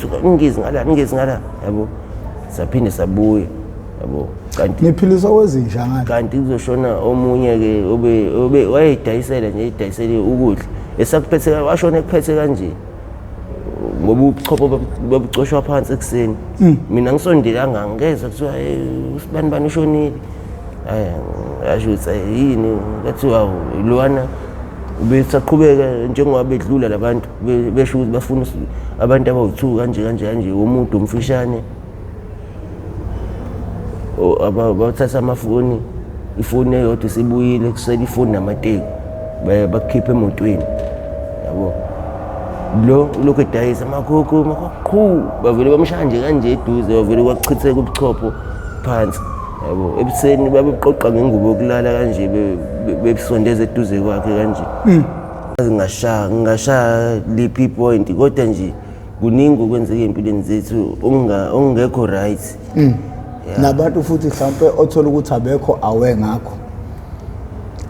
suka ngingezi ngala yabo saphinde sabuya yabo kanti niphilisa kwezinja ngani kanti kuzoshona omunye ke obe wayedayisela nje idayisele ukudla esakuphethe washona ekuphethe kanje ngoba ubuchopho babucoshwa phansi ekseni mina ngisondelanga ngezwe kuthiwa usibani ushonile yasho ukuthi yini kathiwa lwana ubesaqhubeka njengoba bedlula labantu besho ukuthi bafuna abantu abawu2 kanje umuntu umfishane abathatha amafoni ifoni eyodwa sibuyile kusela ifoni namateki bakhipha emotweni yabo lokho edayisa amakhokho qhu bavele bamshaya nje kanje eduze bavele kwachitheka ubuchopho phansi yabo ebuseni babeqoqa ngengubo yokulala kanje bebisondeza eduze kwakhe kanje ngingashaya liphi point kodwa nje kuningi okwenzeka empilweni zethu ongekho right nabantu futhi mhlawumbe othola ukuthi abekho awe ngakho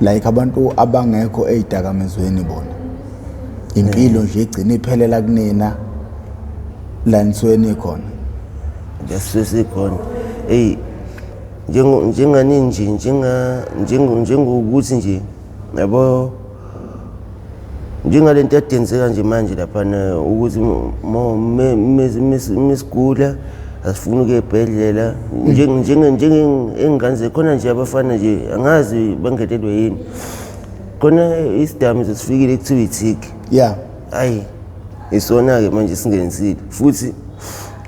like abantu abangekho ezidakamizweni bona impilo nje igcina iphelela kunina la nisweni khona jasesikhona njengani nje njengokuthi nje yabo njengalento yadenzeka nje manje lapha ukuthi mesigula asifuna ukuya ebhedlela njengengane khona nje abafana nje angazi bangetelwe yini khona isidami sifikile kuthiwa ithiki hayi isona ke manje singenisile futhi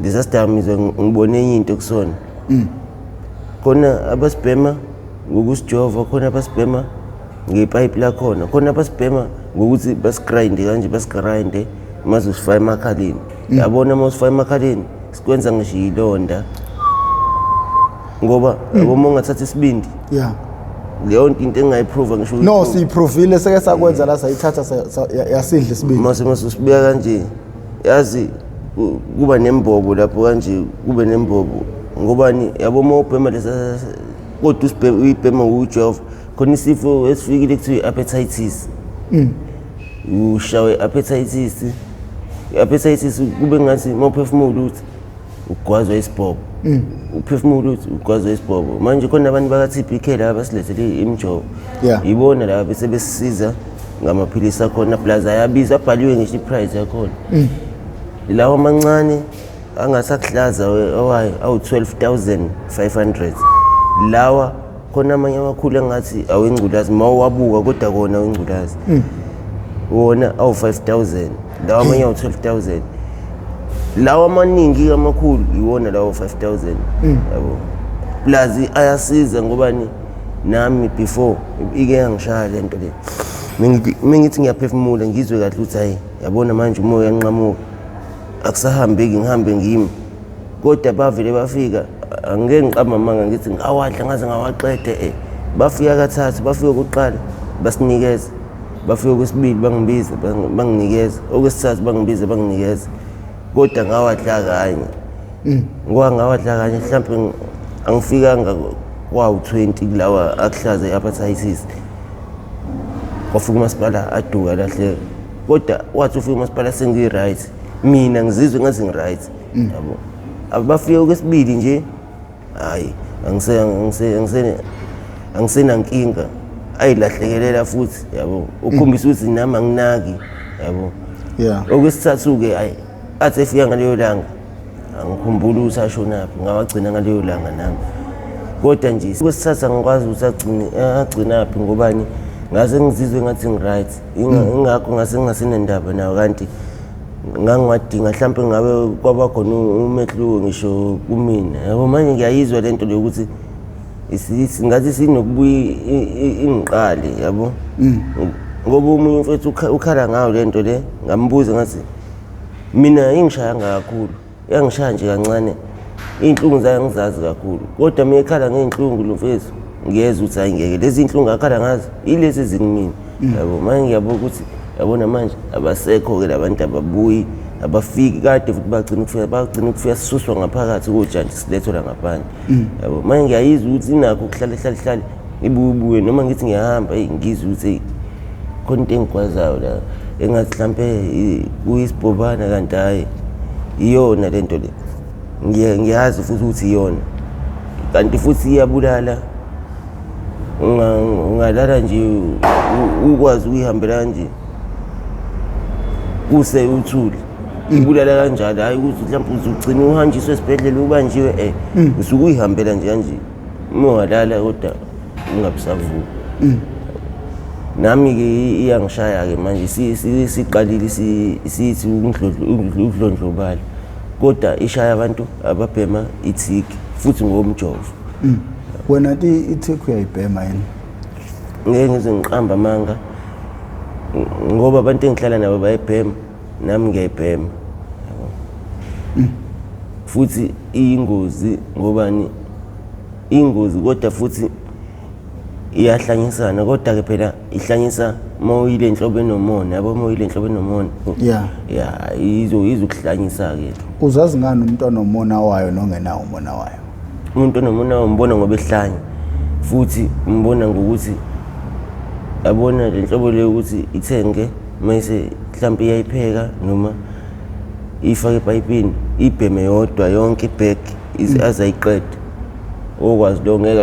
lesasidami ngibone enye into kusona khona abasibhema ngokusijova khona abasibhema ngepipe la khona abasibhema ngokuthi basigrind kanje basigrind maze usifaya emakhaleni yabona masifaya emakhaleni sikwenza ngisho ilonda ngoba uma ungathatha isibindi leyo into engayiprove ngisho no siyiprovile seke sakwenza la sayithatha yasidla isibindi mase usibeka kanje yazi kuba nembobo lapho kanje kube nembobo ngobani yabo mawubhema lesa kodwa uyibhema ujova khona isifo esifikile kuthiwa appetitis ushawe appetitis kube ngathi mawuphefumula uthi ugwazwa isibhobo uphefumula uthi ugwazwa isibhobo manje khona abantu baka-TBK la basilethele imjovo ibona la bese besisiza ngamaphilisi akhona plus ayabiza abhaliwe ngisho iprice yakhona lawo amancane angasakuhlaza awu-12,500 lawa khona amanye amakhulu engathi awengculazi mawabuka kodwa kona awengculazi wona awu-5,000 lawa amanye awu-12,000 lawa amaningi amakhulu iwona lawo 5,000 yabo plus ayasiza ngobani nami before ike yangishaya lento le mingithi ngiyaphefumula ngizwe kahle ukuthi hayi yabona manje umoya yanqamuka akusahambeki ngihambe ngimi kodwa bavele bafika angeke ngiqama manga ngithi ngawadla ngaze ngawaqede bafika kathathu bafika kokuqala basinikeza bafika kwesibili bangibiza banginikeza okwesithathu bangibiza banginikeza kodwa ngawadla kanye ngoba ngawadla kanye mhlawumbe angifikanga kwawu-20 kulawa akuhlaza i-appetitis wafika umasipala aduka lahleka kodwa wathi ufika umasipala sengi-right mina ngizizwe ngathi ngi-right yabo abafika kwesibili nje hayi angisenankinga ayilahlekelela futhi yabo ukhombisa ukuthi nami anginaki yabo okwesithathu-ke hayi athi efika ngaleyo langa angikhumbula ukuthi ashonaphi ngawagcina ngaleyo langa nami kodwa nje kwesithathu angikwazi ukuthi agcinaphi ngobani ngase ngizizwe ngathi ngi-right ingakho ngase ngingasenendaba nawo kanti ngangiwadinga mhlawumbe ngabe kwaba khona umehluko ngisho kumina yabo manje ngiyayizwa lento le ukuthi ngathi sinokubuya ingiqali yabo ngoba umunye mfethu ukhala ngayo lento le ngambuza ngathi mina ingishayanga kakhulu yangishaya nje kancane iy'nhlungu zayo ngizazi kakhulu kodwa mina ekhala ngey'nhlungu lo mfethu ngiyeza ukuthi hayi ngeke lezi iy'nhlungu akhala ngazo ilezi ezingimina yabo manje ngiyabona ukuthi yabona manje abasekho-ke labantu ababuyi abafiki kade futhi bagcina ukufika sisuswa ngaphakathi kojantshi silethwa la ngaphandle yabo manje ngiyayizwa ukuthi inakho ukuhlale ibuye noma ngithi ngiyahamba ngizwe ukuthi khona into engikwazayo la engathi mhlampe kuyisibhobana kanti hhayi iyona lento le ngiyazi futhi ukuthi iyona kanti futhi iyabulala ungalala nje ukwazi uyihambela nje kuse uthuli ibulala kanjalo hayi ukuthi mhlawumbe uzugcina uhanjiswe esibhedlela ubanjiwe usuke uyihambela nje kanje uma ungalala kodwa ungabisavuka nami ke iyangishaya ke manje siqalile sithi udlondlobala kodwa ishaya abantu ababhema ithiki futhi ngomjovo wena ithiki uyayibhema yini ngeke ngize ngiqamba amanga ngoba abantu engihlala nabo bayibhema nami ngiyayibhema futhi iyingozi ngobani ingozi kodwa futhi iyahlanyisana kodwa ke phela ihlanyisa mawuyile enhlobo enomona yabo mawuyile enhlobo enomona izokuhlanyisa ke uzazi ngani umuntu onomona wayo nongenawo umona wayo umuntu onomona umbona ngoba ehlanya futhi umbona ngokuthi yabona le nhlobo leyo ukuthi ithenge mayise mhlawumbe iyayipheka noma ifake epayipini ibheme yodwa yonke ibag azayiqeda okwazi lo ngeke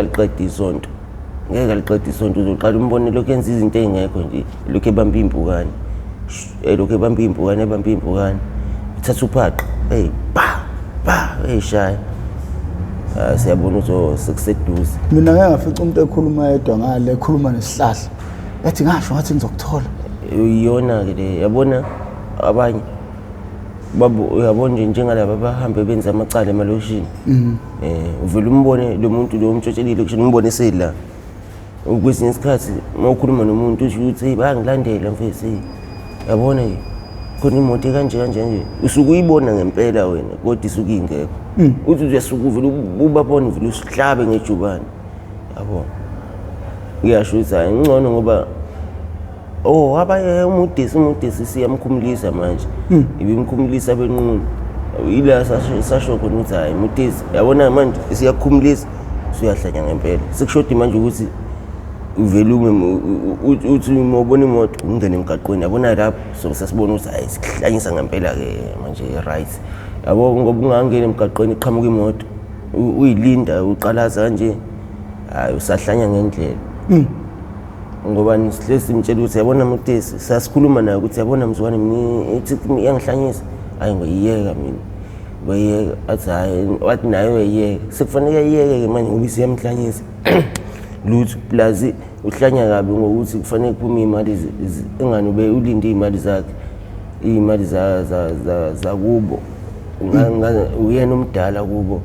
aliqede isonto uzoqala umbone lokho yenza izinto ezingekho nje lokho ebamba impukane uthatha uphaqo shaya siyabona ukuthi sekuseduze mina ngeke ngafica umuntu ekhuluma yedwa ngale ekhuluma nesihlahla ethi ngasho ngathi ngizokuthola iyona ke le yabona abanye uyabona nje njengalaba bahambe benza amacala emaloshini uvela umbone lo muntu lo umtshotshelile kusho umbone sela ukwesinye isikhathi mawukhuluma nomuntu usho ukuthi bayangilandela mfethu yabona khona imoto kanje nje usuke uyibona ngempela wena kodwa isuke ingekho uthi uyasuka uvela ubabona uvela usihlabe ngejubane yabo ngiyasho ukuthi ngcono ngoba abaye umudisi siyamkhumulisa manje ibimkhumulisa benqunu ila sasho khona ukuthi hayi umudisi yabona manje siyakhumulisa siyahlanya ngempela sekushoda manje ukuthi uvela uthi uma ubona imoto ungene emgaqweni yabona lapho so sasibona ukuthi hayi sihlanyisa ngempela ke manje right yabo ngoba ungangena emgaqweni iqhamuka imoto uyilinda uqalaza kanje hayi usahlanya ngendlela ngoba nisihlezi mtshela ukuthi yabona mutesi sasikhuluma naye ukuthi yabona mzwane mina ithi iyangihlanyisa hayi ngoyiyeka mina ngoyiyeka athi hayi wathi nayo uyiyeka sekufanele iyeke ke manje ngoba isiyamhlanyisa lutho plus uhlanya kabi ngokuthi kufanele kuphume imali engani ube ulinde imali za kubo uyena umdala kubo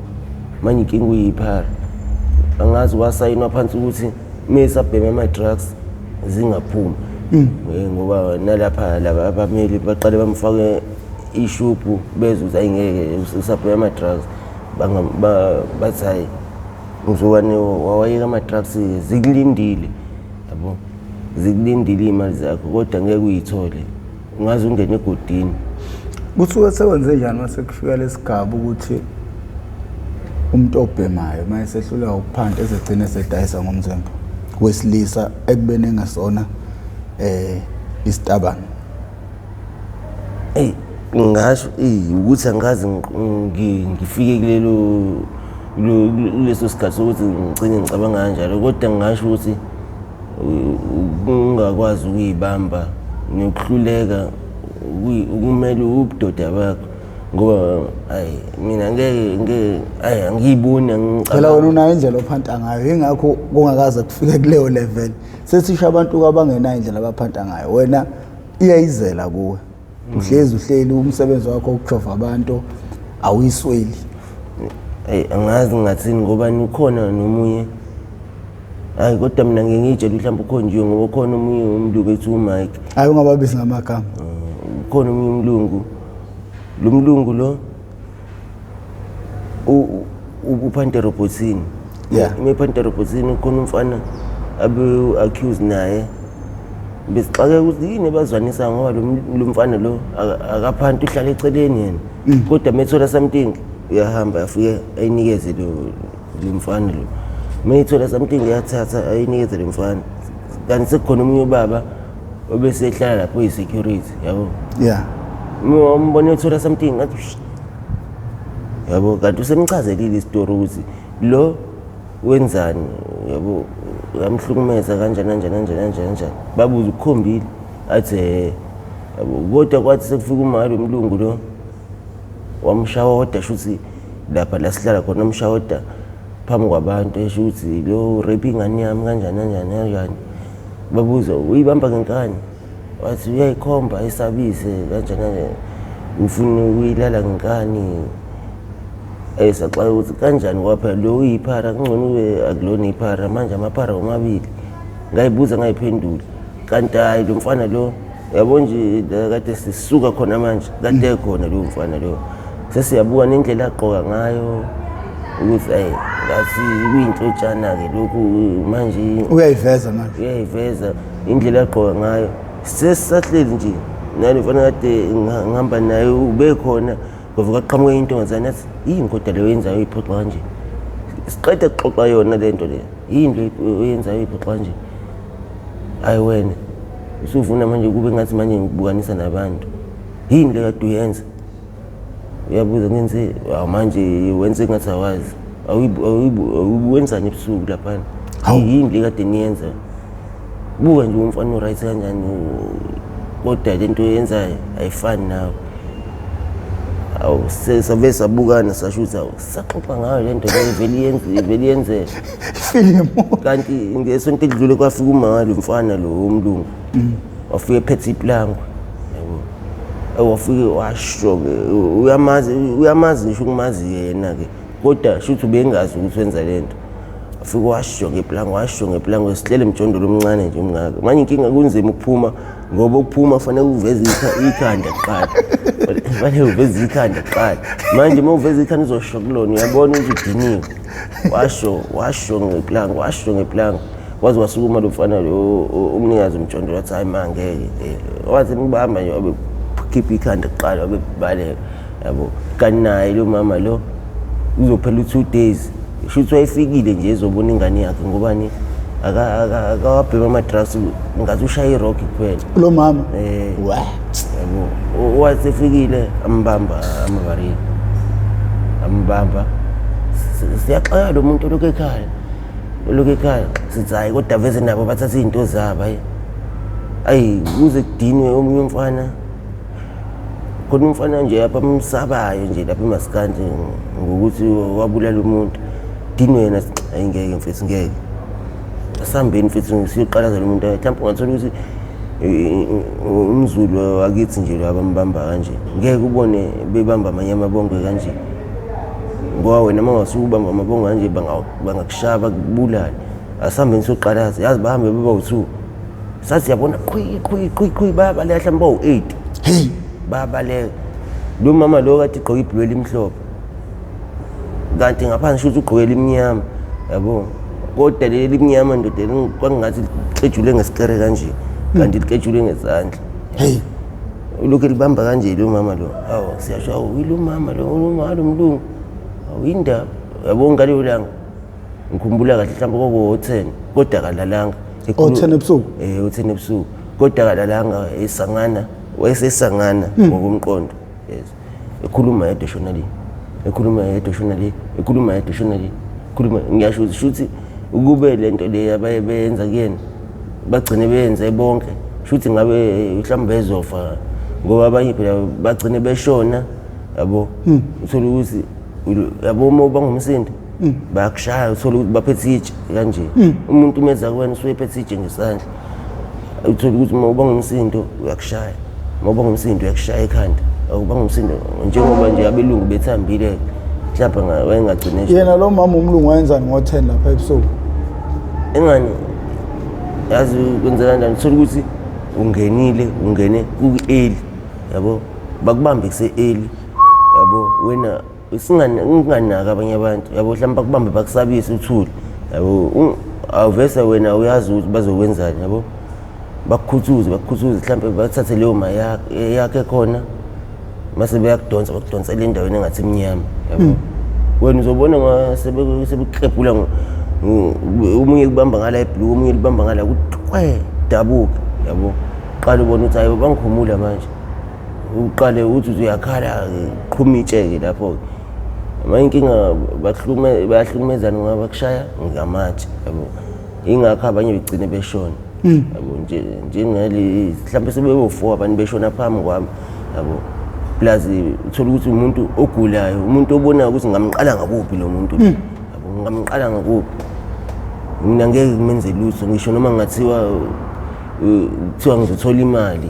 manje inkinga uyiphara angazi wasayinwa phansi ukuthi mesabhema ama-drugs zingaphumi ngoba nalapha laba abameli baqale bamfake ishuphu bezwe ukuthi ayingeke usabhema ama-drugs bathi hayi uzokwane wawayeka ama-drugs zikulindile yabo zikulindile iy'mali zakho kodwa ngeke uyithole ungaze ungene egodini kusuke sekwenze njani mase kufika lesigaba ukuthi umuntu obhemayo uma esehluleka ukuphanda ezegcina esedayisa ngomzembe wesilisa ekubeni engasona isitabane ngasho ukuthi angazi ngifike kuleso sikhathi sokuthi ngigcine ngicabanga kanjalo kodwa ngingasho ukuthi ungakwazi ukuyibamba nokuhluleka ukumele ubudoda bakho ngoba hayi mina ngeke angiyiboni phela wena unayo indlela ophanta ngayo ingakho kungakaze kufike kuleyo level sesisho abantu abangenayo indlela abaphanta ngayo wena iyayizela kuwe uhleli umsebenzi wakho ukujova abantu awuyisweli angazi ngathini ngoba ukhona nomunye hayi kodwa mina ngiyitshela mhlawumbe ukhona nje ngoba ukhona omunye umlungu ethi uMike hayi ungababizi ngamagama ukhona omunye umlungu lo mlungu lo uphanta robotini imephanta robotini khona umfana abe accused naye besixake ukuthi yini bazwanisa ngoba lo mfana lo akaphanta uhlala eceleni yena kodwa methola something uyahamba afike ayinikeze lo mfana lo mayithola something yathatha ayinikeze lo mfana kanti sekukhona umunye ubaba obesehlala lapho yi-security yabo umbone uthola something ngathi yabo kanti usemchazelile istory ukuthi lo wenzani yabo yamhlukumeza kanjani babuza ukukhombile athi yabo kodwa kwathi sekufika umali umlungu lo wamshawoda shuthi lapha la sihlala khona umshawoda phambi kwabantu esho ukuthi lo rape ingane yami kanjani babuza uyibamba ngenkani wathi uyayikhomba isabise kanjani ufuna ukuyilala ngenkani saxoxa ukuthi kanjani kwaphela lo uyiphara kungcono ube akulona iphara manje amaphara omabili ngayibuza ngayiphendula kanti hayi lo mfana lo yabo nje kade sisuka khona manje kade khona lo mfana lo sesiyabuka nendlela aqoka ngayo ukuthi ngathi kuyinhlotshana ke lokhu manje uyayiveza indlela aqoka ngayo sesisahleli nje nalo mfana kade ngihamba naye ube khona ngoba qhamuke into ngazana athi yini kodwa leyo yenzayo uyiphoxa kanje siqede ukuxoxa yona lento le yini lo yenzayo uyiphoxa kanje hayi wena usuvuna manje kube ngathi manje ngibukanisa nabantu yini le kade uyenza uyabuza ngenze manje wenze ngathi awazi awuwenzani ebusuku laphana yini le kade niyenza buka nje umfana oright kanjani kodwa lento yenzayo ayifani nawe sabe sabukana sashutha saxoxa ngayo lento vele yenze film kanti ngesonto edlule kwafika umali umfana lo umlungu wafika ephethe iplango yabo wafike washo uyamazi ngisho ukumazi yena ke kodwa shuthi ubengazi ukuthi wenza lento wafike washo ngeplango sihlele emjondolo omncane nje umngaka manje inkinga kunzima ukuphuma ngoba ukuphuma fanele uveze ikhanda kuqala fanele uveze ikhanda kuqala manje uma uveze ikhanda uzosho kulona uyabona ukuthi udiniwe washo ngeplango waze wasukuma lo mfana lo umnikazi umjondolo wathi hayi mangeke wathi ngibamba nje wabe khipha ikhanda kuqala wabe baleka yabo kanayi lo mama lo uzophela 2 days shuthi wayifikile nje ezobona ingane yakhe ngobani akawabhema ama-drugs ngathi ushaya i-rock kuphela lo mama yabo wasefikile ambamba amavarili ambamba siyaxaya lo muntu olokhu ekhaya sithi hayi kodwa veze nabo bathatha iy'nto zabo ayi kuze kudinwe omunye umfana khona umfana nje apha amsabayo nje lapha emaskandi ngokuthi wabulala umuntu dinwe yena ayingeke mfethu ngeke asambeni mfethu siyoqalaza lo muntu mhlawumbe ungathola ukuthi umZulu wakithi nje abambamba kanje ngeke ubone bebamba amanye amabongo kanje ngoba wena mangasuubamba amabongo kanje bangakushaba kubulala asambeni siyoqalaza yazi bahambe beba u2 sathi yabona qhwi bayabaleka mhlawumbe bawu8 bayabaleka lo mama lo kade igqoka ibhulu elimhlophe kanti ngaphansi shothi ugqoke elimnyama yabo kodwa leli mnyama ndoda kwangathi liqejule ngesikere kanje kanti liqejule ngezandla lokhu libamba kanje lo mama lo siyasho lo mama lo mlungu awuyindaba yabo ngaleyo langa ngikhumbula kahle mhlawumbe ko10 kodwa kalalanga 10 ebusuku 10 ebusuku kodwa kalalanga esangana wayesesangana ngokomqondo yes ekhuluma yedwa shonali ngiyasho ukuthi ukube lento le abayenza kuyena bagcine beyenze bonke shuthi ngabe mhlawumbe bezofa ngoba abanye phela bagcine beshona yabo uthola ukuthi yabo uma bangumsindo bayakushaya uthola ukuthi baphethe itshe kanje umuntu umenza kuwena usuyephethe itshe ngesandla uthola ukuthi uma bangumsindo uyakushaya uma bangumsindo uyakushaya ekhanda awubangumsindo njengoba nje abelungu bethambile mhlawumbe wayengagcine yena lo mama umlungu wayenzani ngo10 lapha ebusuku engani yazi kwenzeka kanjani uthola ukuthi ungene ku-early yabo bakubambe kuse-early yabo wena unganaka abanye abantu yabo mhlawumbe bakubambe bakusabise uthule yabo awuvese wena uyazi ukuthi bazokwenzani yabo bakukhuthuze mhlawumbe bathathe leyo ma yakhe khona mase bakudonsela endaweni engathi emnyama yabo wena uzobona sebekrebhula omunye kubamba ngala ibhlu omunye libamba ngala kuthi dabuka yabo qala ubona ukuthi hayi bangikhumula manje uqale uthi uyakhala qhumitshe ke lapho manje inkinga bayahlukumezana ngoba bakushaya ngamatshe yabo ingakho abanye begcine beshona yabo njengale mhlawumbe sebebo4 abantu beshona phambi kwami yabo plus uthola ukuthi umuntu ogulayo umuntu obona ukuthi ngamqala ngakuphi lo muntu yabo ngamqala ngakuphi mina ngeke kumenze lutho ngisho noma ngathiwa kuthiwa ngizothola imali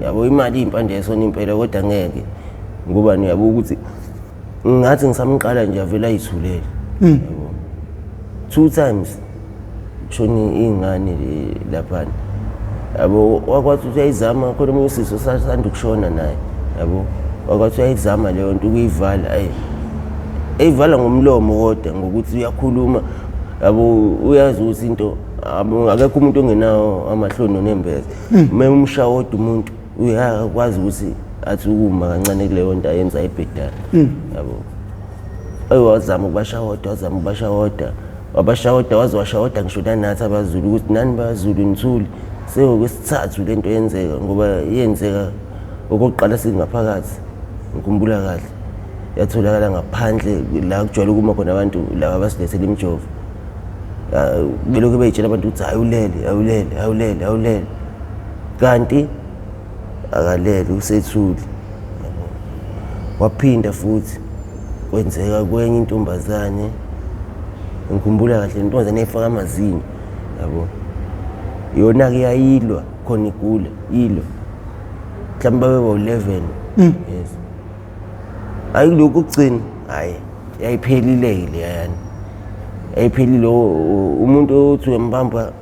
yabo imali impande yesona impela kodwa ngeke ngoba yabo ukuthi ngathi ngisamqala nje avela ayithulele yabo 2 times shoni ingane lapha yabo wakwathi uyayizama kodwa umsiso sasanda ukushona naye yabo wakwathi uyayizama leyo nto ukuyivala eyivala ngomlomo kodwa ngokuthi uyakhuluma yabo uyazi ukuthi into akekho umuntu ongenawo amahloni nembeze uma umshawoda umuntu uyakwazi ukuthi athi ukuma kancane kuleyo nto ayenza ebhedala yabo wazama ukubashawoda wabashawoda wazowashawoda ngisho nathi abaZulu ukuthi nani baZulu nithuli seyokwesithathu lento yenzeka ngoba yenzeka okokuqala singaphakathi ngikhumbula kahle yatholakala ngaphandle la kujwayele ukuma khona abantu laba abasilethela imijovo belokhu beyitshela abantu ukuthi awulele kanti akalele usethuli waphinda futhi kwenzeka kwenye intombazane ngikhumbula kahle intombazane efaka amazinyo yabo yona ke yayilwa khona igula yilo mhlawumbe babe 11 yes ayilokhu ukugcina hayi yayiphelile le yani ayiphelile umuntu othi uyambamba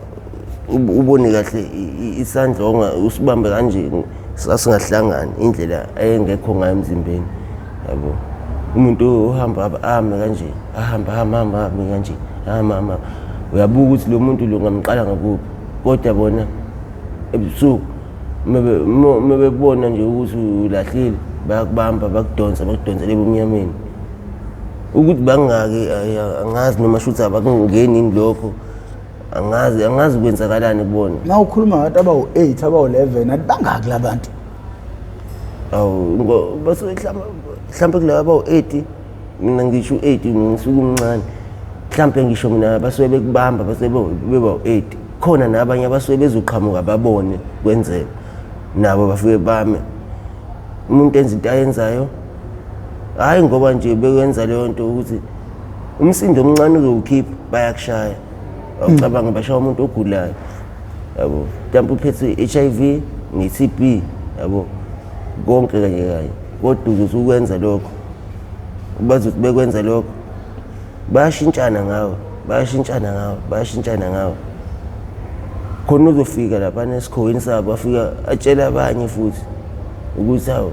ubone kahle isandla usibambe kanje sasingahlangani indlela ayengekho ngayo emzimbeni yabo umuntu ohamba ame kanje ahamba kanje mama uyabuka ukuthi lo muntu lo ngamqala ngakuphi kodwa bona ebusuku mebebona nje ukuthi ulahlile bayakubamba bakudonsele ebumnyameni ukuthi bangake angazi noma shuthi abakungeni lokho angazi kwenzakalani kubona na ukhuluma ngabantu abawu8 abawu11 athi bangaki labantu base mhlawumbe kulaba abawu8 mina ngisho 8 ngisuka umncane mhlawumbe ngisho mina basuke bekubamba base beba8 khona nabanye abasuke bezoqhamuka babone kwenzeka nabo bafike bame umuntu enza into ayenzayo hayi ngoba nje bekwenza leyo nto ukuthi umsindo omncane uzokhipha bayakushaya awucabanga bashaya umuntu ogulayo yabo mhlawumbe uphethe HIV ne-TB yabo konke kanye kodwa uzokwenza lokho bazothi bekwenza lokho bayashintshana ngawo khona uzofika lapha nesikhoweni sabo afika atshela abanye futhi ukuthi hawo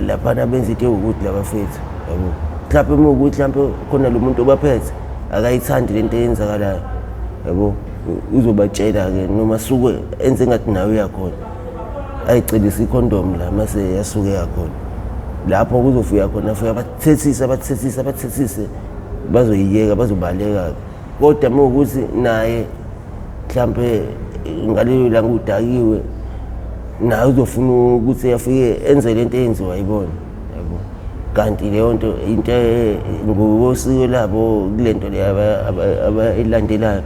lapha benza into ukuthi labafethu yabo mhlawumbe uma ukuthi mhlawumbe khona lo muntu obaphethe akayithandi lento eyenzakalayo yabo uzobatshela ke noma suke enze ngathi nawe uyakhona ayicelisa ikhondom la mase yasuke yakhona lapho kuzofika khona afika bathethise bazoyiyeka bazobaleka kodwa uma ukuthi naye mhlawumbe ngalelo langa udakiwe naye uzofuna ukuthi afike enze lento eyenziwa yibona yabo kanti leyo nto into ngokosiko labo kulento le abayilandelayo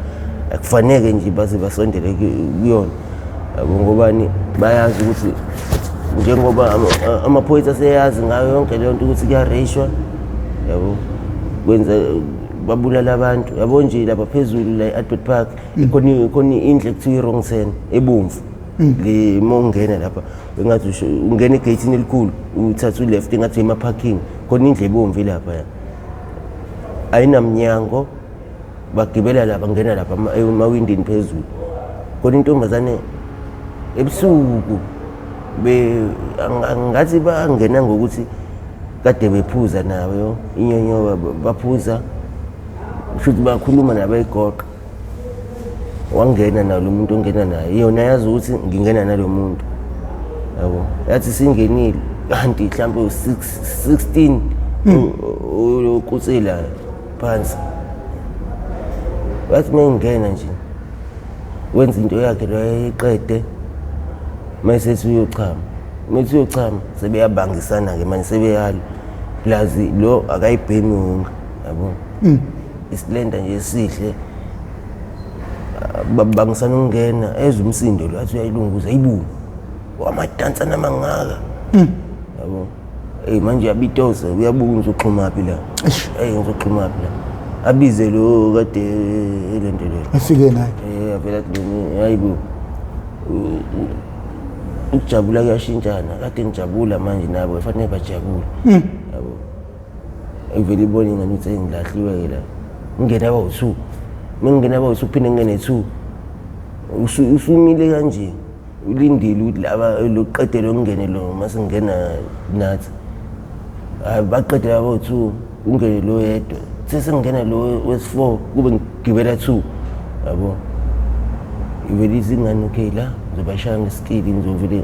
akufanele nje baze basondele kuyona yabo ngobani bayazi ukuthi njengoba amaphoyisa seyazi ngayo yonke leyo nto ukuthi kuyareshwa yabo kwenza babulala abantu yabo nje lapha phezulu la eAlbert Park khona indle ekuthiwa wrong turn ebomvu le mongena lapha engathi ungena egate elikhulu uthatha left engathi ema parking khona indle ebomvu lapha ayinamnyango bagibela lapha ngena lapha emawindini phezulu khona intombazane ebusuku ngathi bangena ngokuthi kade bephuza nayo inyonyo baphuza futhi bakhuluma nabayigoqa wangena nalo muntu ongena naye yona yazi ukuthi ngingena nalo muntu yabo yathi singenile kanti mhlawumbe u16 ukutsela phansi wathi mengena nje wenza into yakhe loyiqede mayisethi uyochama sebeyabangisana ke manje sebeyalo lazi lo akayibhemi wonke yabo isilenda nje esihle bangisana ungena ezwe umsindo lo athi uyayilunguza ayibu wamadansa namangaka yabo manje yabitoza uyabuka ngizoxhumaphi la ngizoxhumaphi la abize lo kade elendelele efike naye avela kulo hayibo ukujabula kuyashintshana kade ngijabula manje nabo kufanele bajabule yabo evela ibona ingane ukuthi ngilahliwe la ngingena abawu2 mengena abawu2 uphinde ngene 2 usumile kanje ulindile ukuthi laba loqedelo ngene lo mase ngena nathi baqedela abawu2 ungene lo yedwa sesengena lo wes4 kube ngigibela 2 yabo ivele izingane okay la ngizobashaya ngesikili ngizovele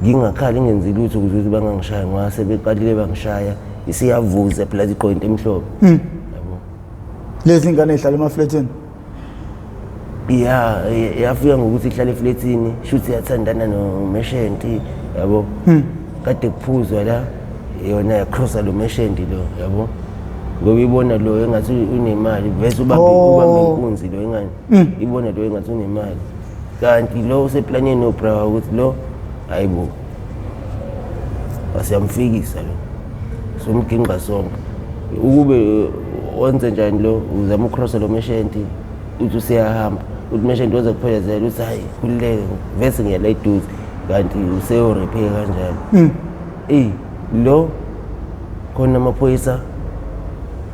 ngingakhali ngenzi lutho ukuze bangangishaya ngoba sebeqalile bangishaya isiyavuza phela iqo into emhlophe yabo lezi ngane ehlala emaflatini yafika ngokuthi ihlala eflatini shuthi yathandana nomeshenti yabo kade kuphuzwa la yona yacrossa lo meshenti lo yabo ngoba ibona lo engathi unemali vese ubambe inkunzi lo engane ibona lo engathi unemali kanti lo useplaneni nobrawa ukuthi lo hayibo asiyamfikisa lo somginqa sonke ukube wenze njani lo uzama ucrossa lo meshenti uthi usiyahamba uthi meshenti waze kuphelezela uthi hayi kuleke vese ngiyala iduze kanti useyorepheka kanjalo lo khona amaphoyisa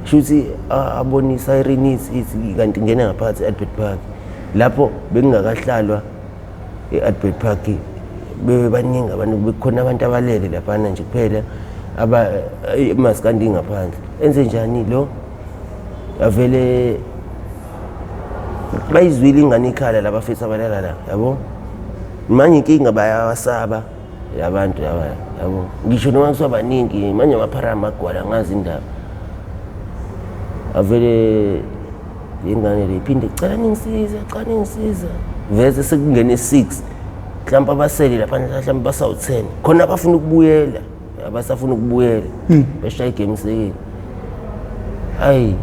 shuthi abonisa irenisi ithi kanti ngene ngaphansi eAlbert Park lapho bengingakahlalwa eAlbert Park bebaningi abantu bekhona abantu abalele lapha nje kuphela masikandi ngaphandle enze njani lo avele bayizwile ingane ikhala labafethu abalala la yabo manje inkinga bayawasaba labantu laba yabo ngisho noma kusabaningi manje amapharama agwala ngazi indaba avele ingane lephinde cela ningisiza vese sekungene 6 mhlawumbe abaseli lapha mhlawumbe basawu10 khona abafuna ukubuyela abasafuna ukubuyela beshaya igame sekini hayi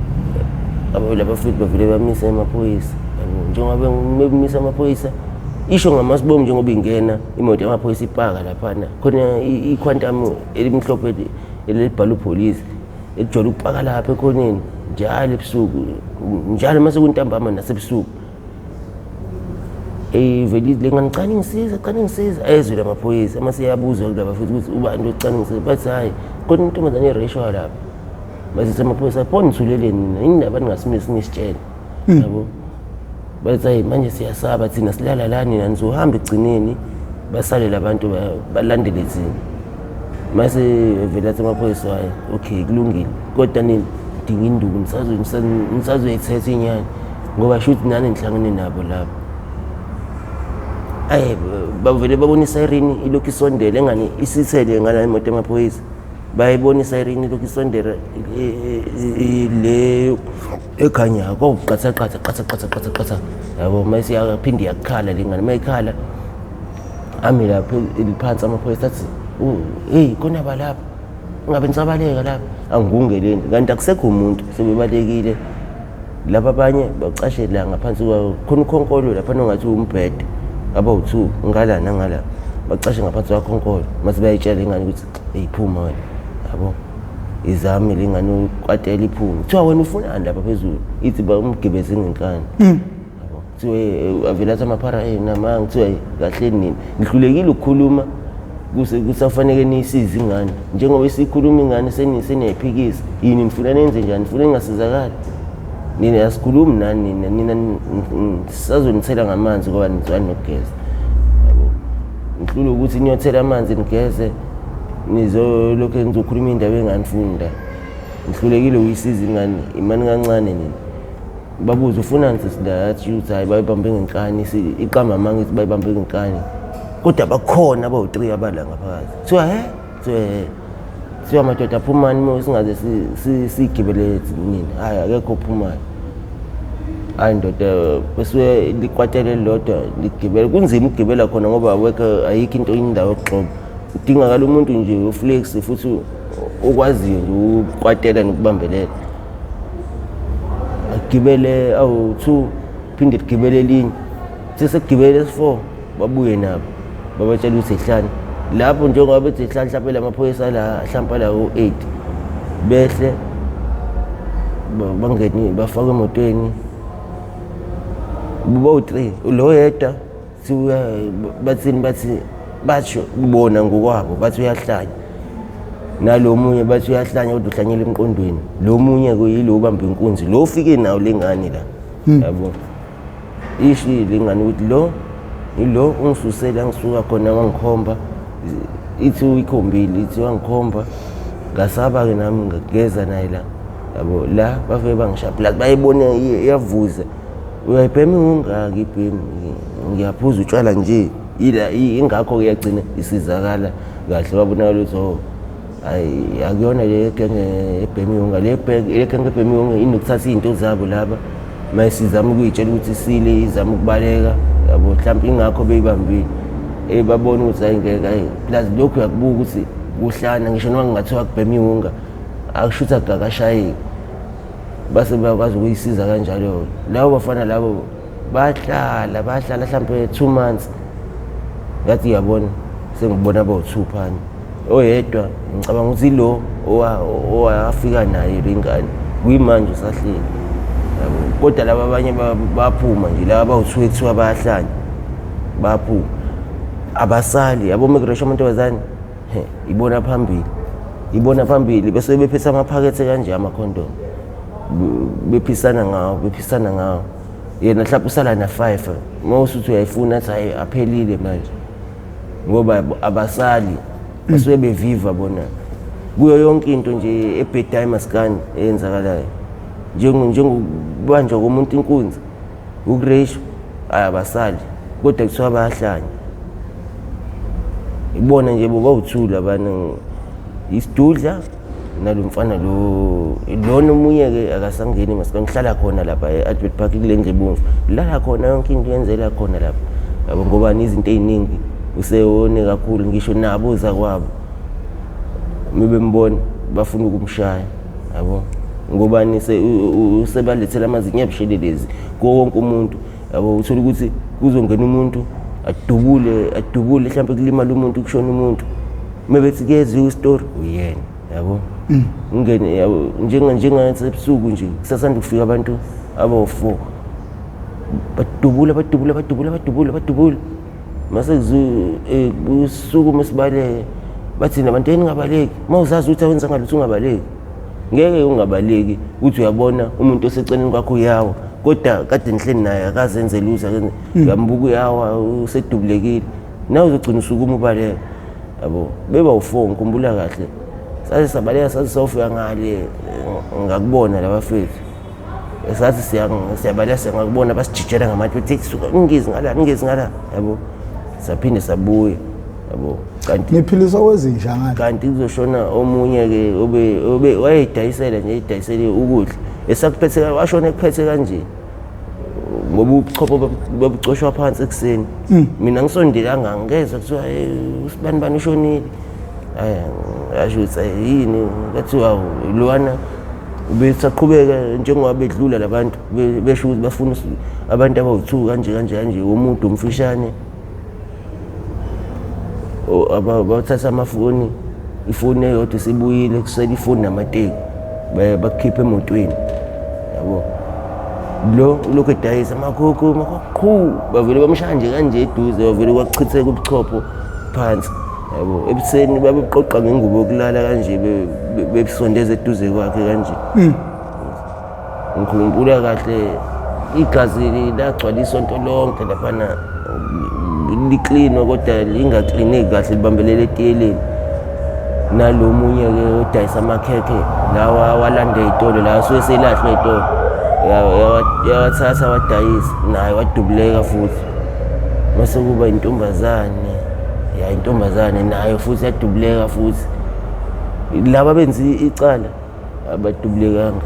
abafethu bavele bamisa amaphoyisa yabo njengoba ngimisa amaphoyisa isho ngamasibomvu njengoba ingena imoto yamaphoyisa ipaka lapha khona iquantum elimhlophe elibhala upolice ejwayele ukupaka lapha ekhoneni njalo ebusuku njalo mase kuntambama nasebusuku vele lengane ngisiza ezwe lamaphoyisa mase yabuzwa kulaba futhi ukuthi ubani ocane ngisiza bathi hayi kodwa intombazane eresho lapha mase amaphoyisa phone thuleleni indaba ningasimisi nisitshela yabo bathi hayi manje siyasaba thina silala la nina nizohamba egcineni basale labantu balandele thina mase vele athi amaphoyisa hayi okay kulungile kodwa nini dinga induku nisazoyithetha inyani ngoba shuthi nani nihlangene nabo lapho bavele babona isiren ilokhu isondele engani isithele ngala imoto yamaphoyisa bayibona isiren ilokhu isondele le ekhanya qatha yabo mase yaphinde yakhala lengane mayikhala ami lapho iliphansi amaphoyisa athi hey khona balapha ungabe nisabaleka lapha angikungeleni kanti akusekho umuntu sebebalekile lapha abanye bacashela ngaphansi khona ukhonkolo lapha nongathi umbhede abawu2 ngala nangala bacashe ngaphansi kwakhonkolo mase bayitshela ingane ukuthi eyiphuma wena yabo izami lengane ukwatela iphuma kuthiwa wena ufunani lapha phezulu ithi bamgibeze ngenkani yabo kuthiwe avela athi amaphara namanga kuthiwa kahle nini ngihlulekile ukukhuluma kusafanele nisize ingane njengoba isikhuluma ingane seniyayiphikisa yini nifuna nenze njani nifuna ningasizakala nina yasikhuluma nani nina sizazonithela ngamanzi ngoba nizwani nokugeza yabo ngihlule ukuthi niyothela amanzi nigeze nizolokho nizokhuluma indaba enganifunda ngihlulekile uyisiza ingane imani kancane nina babuza ufunani sesilathi ukuthi hayi bayibambe ngenkani iqamba amanga ithi bayibambe ngenkani kodwa bakhona abawu3 abala ngaphakathi kuthiwa madoda phumani uma singaze sigibele nini hayi akekho phumani hayi ndoda bese likwatele lodwa ligibele kunzima ukugibela khona ngoba ayikho into indawo yokuxoba udingakala umuntu nje oflex futhi okwaziyo nje ukwatela nokubambelela. Agibele awu-2 phinde ligibele elinye sesekugibele esi-4 babuye nabo babatshela ukuthi ehlane lapho njengoba bethi ehlane mhlawumbe lamaphoyisa la hlampa la u-8 behle bangeni bafaka emotweni bawu-3 lo yedwa bathini bathi ubona ngokwabo bathi uyahlanya nalo munye bathi uyahlanya kodwa uhlanyela emqondweni lo munye kuyilo ubamba inkunzi lo ufike nawo lengane la yabo ishi lengane ukuthi lo ungisusela ngisuka khona wangikhomba ithi uyikhombile ithi wangikhomba ngasaba-ke nami ngageza naye la yabo la bafike bangishaya plus bayibona iyavuza uyayibhema ungaki ibhemi ngiyaphuza utshwala nje ingakho kuyagcina isizakala kahle wabonakala ukuthi hayi akuyona le genge ebhemi le genge ebhemi inokuthatha izinto zabo laba mayisizama ukuyitshela ukuthi sile izama ukubaleka yabo mhlawumbe ingakho beyibambile babona ukuthi ayingeke plus lokhu uyakubuka ukuthi kuhlana ngisho noma ngingathiwa kubhemi unga akushutha akakashayeki base bayakwazi ukuyisiza kanjalo labo bafana labo bahlala mhlawumbe 2 months ngathi yabona sengibona abawu-2 phana oyedwa ngicabanga ukuthi lo owafika naye le ngane kuyimanje usahleli yabo kodwa laba abanye baphuma nje laba abawu-2 ekuthiwa bayahlanya baphuma abasali yabo migration amantombazane ibona phambili bese bephethe amaphakethe kanje amakhondomu bephisana ngawo yena mhlawumbe usala na-5 mawusuthi uyayifuna athi hayi aphelile manje ngoba abasali basuke beviva bona kuyo yonke into nje ebhedai maskani eyenzakalayo njengokubanjwa komuntu inkunzi ukuresho abasali kodwa kuthiwa bayahlanya ibona nje bobawu-2 labana isidudla nalo mfana lona omunye-ke akasangeni masikani ngihlala khona lapha e-Albert Park kule Ngqibomvu lala khona yonke into yenzela khona lapha yabo ngobani izinto ey'ningi usewone kakhulu ngisho nabo zakwabo mebembona bafuna ukumshaya yabo ngobani usebalethela amazinyo abushelelezi kuwo wonke umuntu yabo uthola ukuthi kuzongena umuntu adubule mhlawumbe kulimala umuntu kushona umuntu mebethi kuyeziwa isitori uyena yabo ungene yabo njengathi ebusuku nje kusasanda ukufika abantu abawu-4 badubula mase kusuku masibaleke bathi nabantu eningabaleki mawuzazi ukuthi awenza ngalutho ungabaleki ngeke ungabaleki uthi uyabona umuntu oseceleni kwakho uyawa kodwa kade nihleni naye akazenze luza uyambuka uyawa usedubulekile nawe uzogcina usuku ubaleka yabo bebawu-4 ngikhumbula kahle sathi sabaleka sathi sawufika ngale ngakubona labafethu sathi siyabaleka siyangakubona basijijela ngamathi bethi suka ngingezi ngala yabo saphinde sabuya yabo kanti niphiliswa kwezinja ngale kanti kuzoshona omunye-ke wayeyidayisela nje eyidayisele ukudla esakuphethe washona ekuphethe kanje ngoba ubuchopho babucoshwa phansi ekuseni mina ngisondelanga ngezwa kuthiwa usibani ushonile asho ukuthi yini kathiwa lwana besaqhubeka njengoba bedlula labantu besho ukuthi bafuna abantu abawu-2 kanje umuntu umfishane bathatha amafoni ifoni eyodwa sibuyile kusela ifoni namateki bakukhipha emotweni yabo lokhu edayisa amakhokho bavele bamshaya nje kanje eduze bavele kwachitheka ubuchopho phansi yabo ebuseni babeqoqa ngengubo yokulala kanje bebisondeza eduze kwakhe kanje ngikhumbula kahle igazi lagcwala isonto lonke laphana liklino kodwa lingaklineki kahle libambelele etiyeleni nalo munye-ke odayisa amakhekhe lawa walanda iy'tolo la suke selahlwa iy'tolo yawathatha wadayisa naye wadubuleka futhi mase kuba intombazane nayo futhi yadubuleka futhi laba benza icala abadubulekanga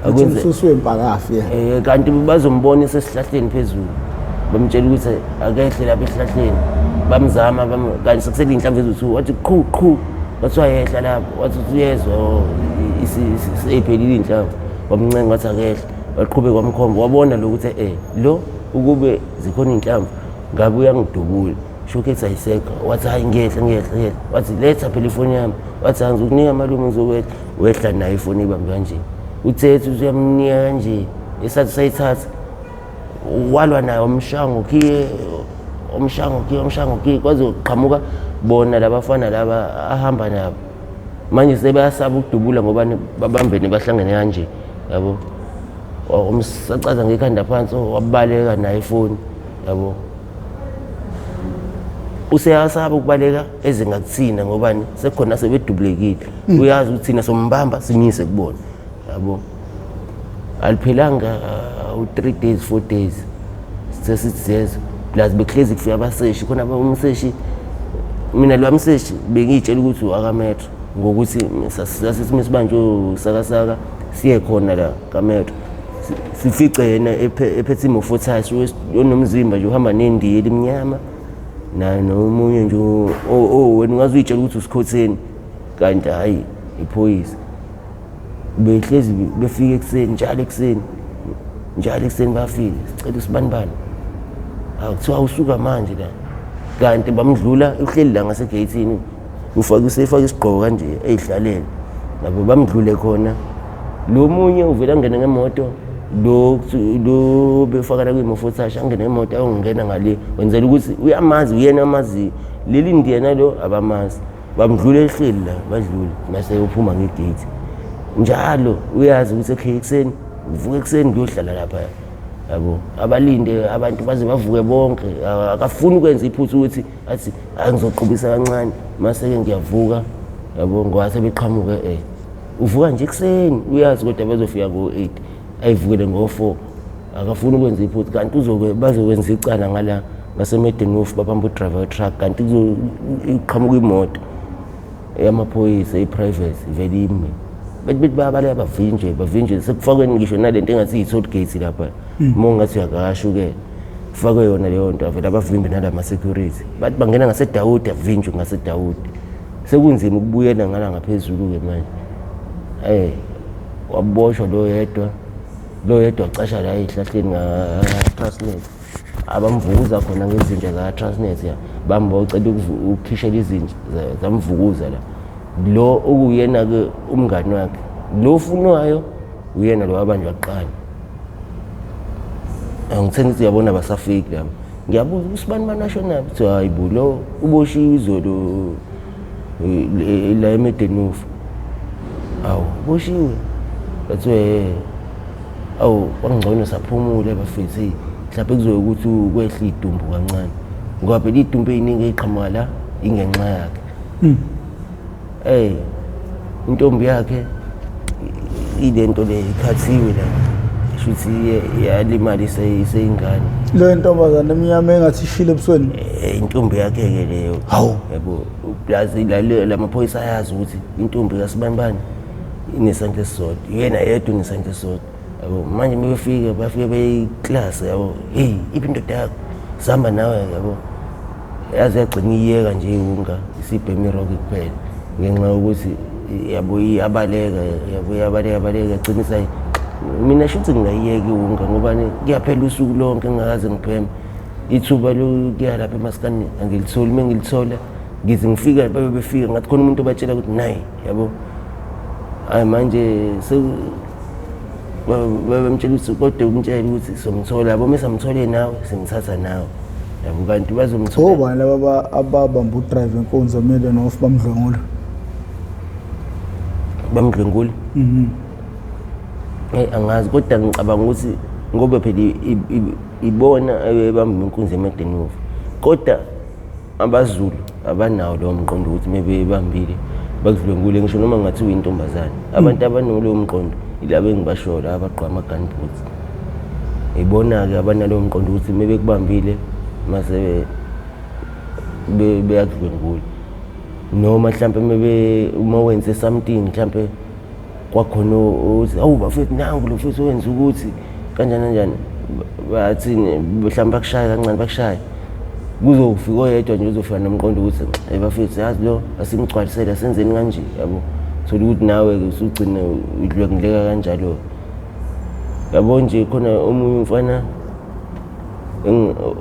akwenze ususwe empakafi kanti bazombona esesihlahleni phezulu bamtshela ukuthi akehle lapha esihlahleni bamzama kanti sekusele inhlamvu eziwu-2 wathi qhu wathiwa yehla lapho wathi uyezwa isiphelile inhlamvu wamncenga wathi akehla waqhubeka wamkhomba wabona lokuthi lo ukube zikhona inhlamvu ngabe uyangidubula shokhethi ayisekho wathi hayi ngiyehla wathi letha phela ifoni yami wathi angizokunika malume ngizokwehla wehla nayo ifoni ibambe kanje uthethe uyamnika kanje esathi sayithatha walwa nayo umshango kiye kwaze uqhamuka bona labafana laba ahamba nabo manje sebeyasaba ukudubula ngoba babambene bahlangene kanje yabo umsacaza ngekhanda phansi wabaleka nayo ifoni yabo useyasaba ukubaleka ezingakuthina ngobani sekukhona sebedubulekile uyazi ukuthi thina sombamba simise kubona yabo aliphelanga u3 days 4 days sesizezwe plus beklezi kufika abaseshi khona umseshi mina lo mseshi bengitshela ukuthi akametro ngokuthi sasisibanjwe usakasaka siye khona la kametro sifice yena ephethe imofothashi onomzimba nje uhamba nendiye elimnyama na nomunye nje wena ungazuyitshela ukuthi usikhotheni kanti hayi iphoyisa behlezi befika ekseni njalo ekseni bafika sicela usibanibani akuthiwa usuka manje la kanti bamdlula uhleli la ngasegeyithini ufaka isigqoko kanje eyihlalele nabo bamdlule khona lo munye uvela ngene ngemoto lo befakala kwimofothashi angene ngemoto ayongena ngale wenzela ukuthi uyamazi uyena amazi leli ndiyena lo abamazi bamdlule ehleli la badlule mase uphuma ngegate njalo uyazi ukuthi ekseni uvuka ekseni kuyohlala lapha yabo abalinde abantu baze bavuke bonke akafuni ukwenza iphutha ukuthi athi angizoqhubisa kancane mase ke ngiyavuka yabo ngoba sebeqhamuke uvuka nje ekseni uyazi kodwa bazofika ngo8 ayivukele ngo4 akafuni ukwenza iphutha kanti bazokwenza icala ngala ngaseMedenhof babamba udriver truck kanti kuzoqhamuka imoto yamaphoyisa iprivate vele imi bethi bayabale bavinje sekufakwe ngisho nalento engathi i-toll gate lapha mongathi yakashuke kufakwe yona leyo nto vele abavimbi nalama security bathi bangena ngaseDawudi avinjwe ngaseDawudi sekunzima ukubuyela ngala ngaphezulu ke manje waboshwa lo yedwa acasha la ehlahleni ngaTransnet abamvukuza khona ngezinja zaTransnet bamba ucela ukukhishela izinja zamvukuza la lo okuyena ke umngani wakhe lo ufunwayo uyena lo wabanjwa kuqala angitheni ukuthi uyabona basafiki la ngiyabuza usibani national ukuthi hayibo lo uboshiwe izolo la eMedenhof boshiwe bathi wangcono saphumule bafethi mhlawumbe kuzoya ukuthi kwehla idumbu kancane ngoba phela idumbu eziningi eziqhamuka la ingenxa yakhe intombi yakhe ilento le ikhathiwe la shuthi yalimali iseyingane le ntombazana emnyama engathi ishile ebusweni intombi yakhe ke leyo yabo plus lamaphoyisa ayazi ukuthi intombi kaSibanibani inesandla esisodwa yena yedwa unesandla esisodwa yabo manje bafike beyiclass yabo iphi indoda yakho sihamba nawe yabo yaze yagcina iyeka nje iwunga isibhemi rock kuphela ngenxa ukuthi yabo iyabaleka yagcina isayi mina shuthi ngingayiyeki iwunga ngoba kuyaphela usuku lonke ngingakaze ngipheme ithuba lokuya lapha emaskani angilitholi mengilithola ngize ngifika befika ngathi khona umuntu obatshela ukuthi nayi yabo manje babemtshela ukuthi kodwa umtshela ukuthi somthola yabo mesamthole nawe simthatha nawe yabo kanti bazomthola bani laba ababamba udrive enkonzo eMedenhof bamdlwengula angazi kodwa ngicabanga ukuthi ngoba phela ibona ebamba inkunzi eMedenhof kodwa abaZulu abanawo lo mqondo ukuthi mebebambile bakudlwengule ngisho noma ngathi uyintombazane abantu abanolo mqondo ilabo engibashola abaqhwa ama-gunboats ibona-ke abanalo mqondo ukuthi mebekubambile mase beyakudlwengula noma mhlawumbe uma wenze something mhlawumbe kwakhona uthi bafethu nangu lo mfethu wenza ukuthi kanjani bathini mhlawumbe bakushaya kancane bakushaya kuzofika oyedwa nje uzofika nomqondo ukuthi ebafethu yazi lo asimgcwalisele senzeni kanje yabo thola ukuthi nawe usugcina udlwengileka kanjalo yabo nje khona omunye umfana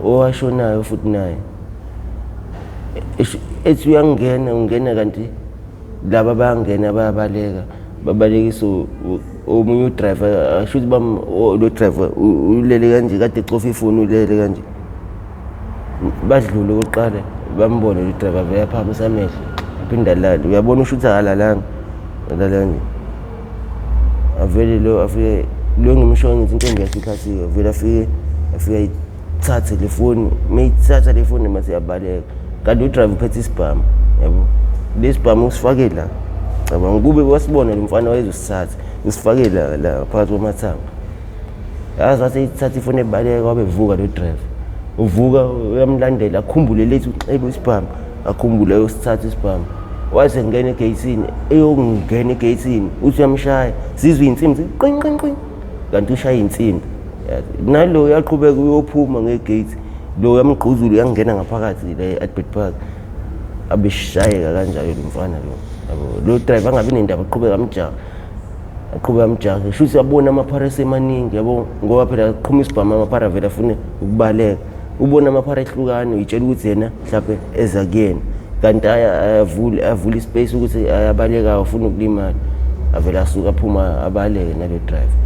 owashonayo futhi naye ethi ungena kanti laba bangena bayabaleka babalekisa omunye udriver ashuthi lo driver ulele kanje kade ecofa ifoni ulele kanje badlule oqala bambone lo driver bayaphamisa amehlo aphinda lala uyabona ushuthi akalalanga nje avele lo afike lo ngimshonga ukuthi intombi yasikhathi vele afike ithathe le phone mayithatha le phone mase yabaleka kanti udriver uphethe isibhamu yabo lesibhamu usifake la cabanga kube wasibona lo mfana wayezosithatha usifake la phakathi kwamathanga yazi wathi ithatha ifone ebaleka wabevuka lo driver uvuka uyamlandela akhumbule lethi ucebe isibhamu akhumbule yosithatha isibhamu wase ngene egate-ini eyongena egate-ini uthi uyamshaya sizwe insimbi qing qing qing kanti ushaya insimbi nalo uyaqhubeka uyophuma ngegate lo uyamgquzula uyangena ngaphakathi la e-Albert Park abeshayeka kanjalo lo mfana lo yabo lo driver angabi nendaba aqhubeka amjaha shuthi yabona amaphara emaningi yabo ngoba phela aqhuma isibhamu amaphara vele afune ukubaleka ubona amaphara ehlukane uyitshela ukuthi yena mhlawumbe eza kuyena kanti avula ispace ukuthi ayabaleka ufuna ukulimala avela asuka aphuma abaleke nalo driver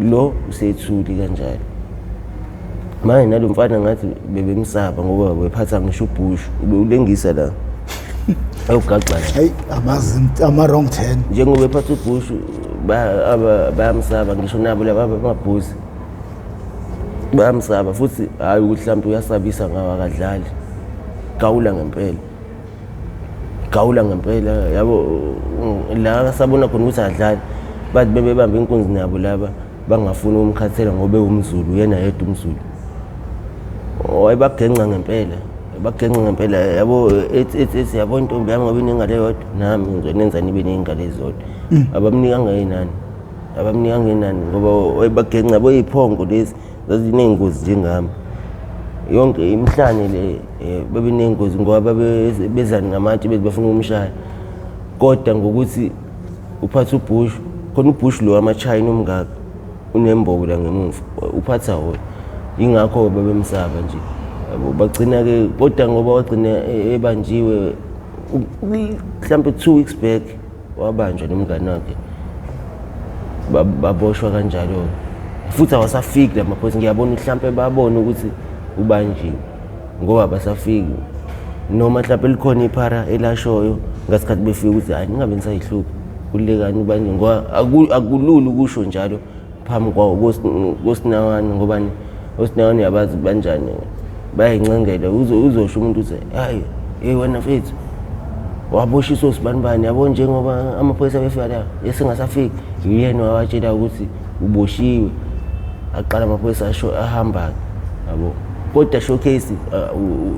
lo usethuli kanjalo manje nalo mfana ngathi bebemsaba ngoba wephatha ngisho ubhushu ulengisa la ayogagxana hey ama wrong turn njengoba ephatha ubhushu bayamsaba ngisho nabo laba amabhusi bayamsaba futhi hayi ukuthi mhlawumbe uyasabisa ngawa akadlali gawula ngempela yabo la sabona khona ukuthi adlali bathi bebebamba inkunzi nabo laba bangafuni umkhathela ngoba umZulu yena yedwa umZulu wayebagenqa ngempela yabo ethi yabo intombi yami ngoba inengale yodwa nami ngizonenza nibe nengale ezodwa abamnikanga inani ngoba wayebagenqa boyiphongo lezi zazinengozi njengami yonke imhlane le bebenengozi ngoba bezani ngamatshe bezibafuna umshaya kodwa ngokuthi uphatha ubhushu khona ubhushu lo wama-China umngaka unembobo la ngemuva uphatha wona ingakho bebemsaba nje yabo bagcina-ke kodwa ngoba wagcina ebanjiwe mhlawumbe 2 weeks back wabanjwa nomngane wakhe baboshwa kanjalo futhi awasafiki la maphoyisa ngiyabona mhlawumbe babona ukuthi ubanjiwe ngoba basafiki noma mhlawumbe likhona iphara elashoyo ngasikhathi befika ukuthi hayi ningabe nisayihluphi kulekani ubanje ngoba akulula ukusho njalo phambi kwawo kosinawana ngoba osinawana yabazi banjani bayayincengela uzosho umuntu uthi hayi wena mfethu waboshiswa sibanibani yabo njengoba amaphoyisa befika la esengasafiki yena wawatshela ukuthi uboshiwe aqala amaphoyisa ahamba yabo kodwa showcase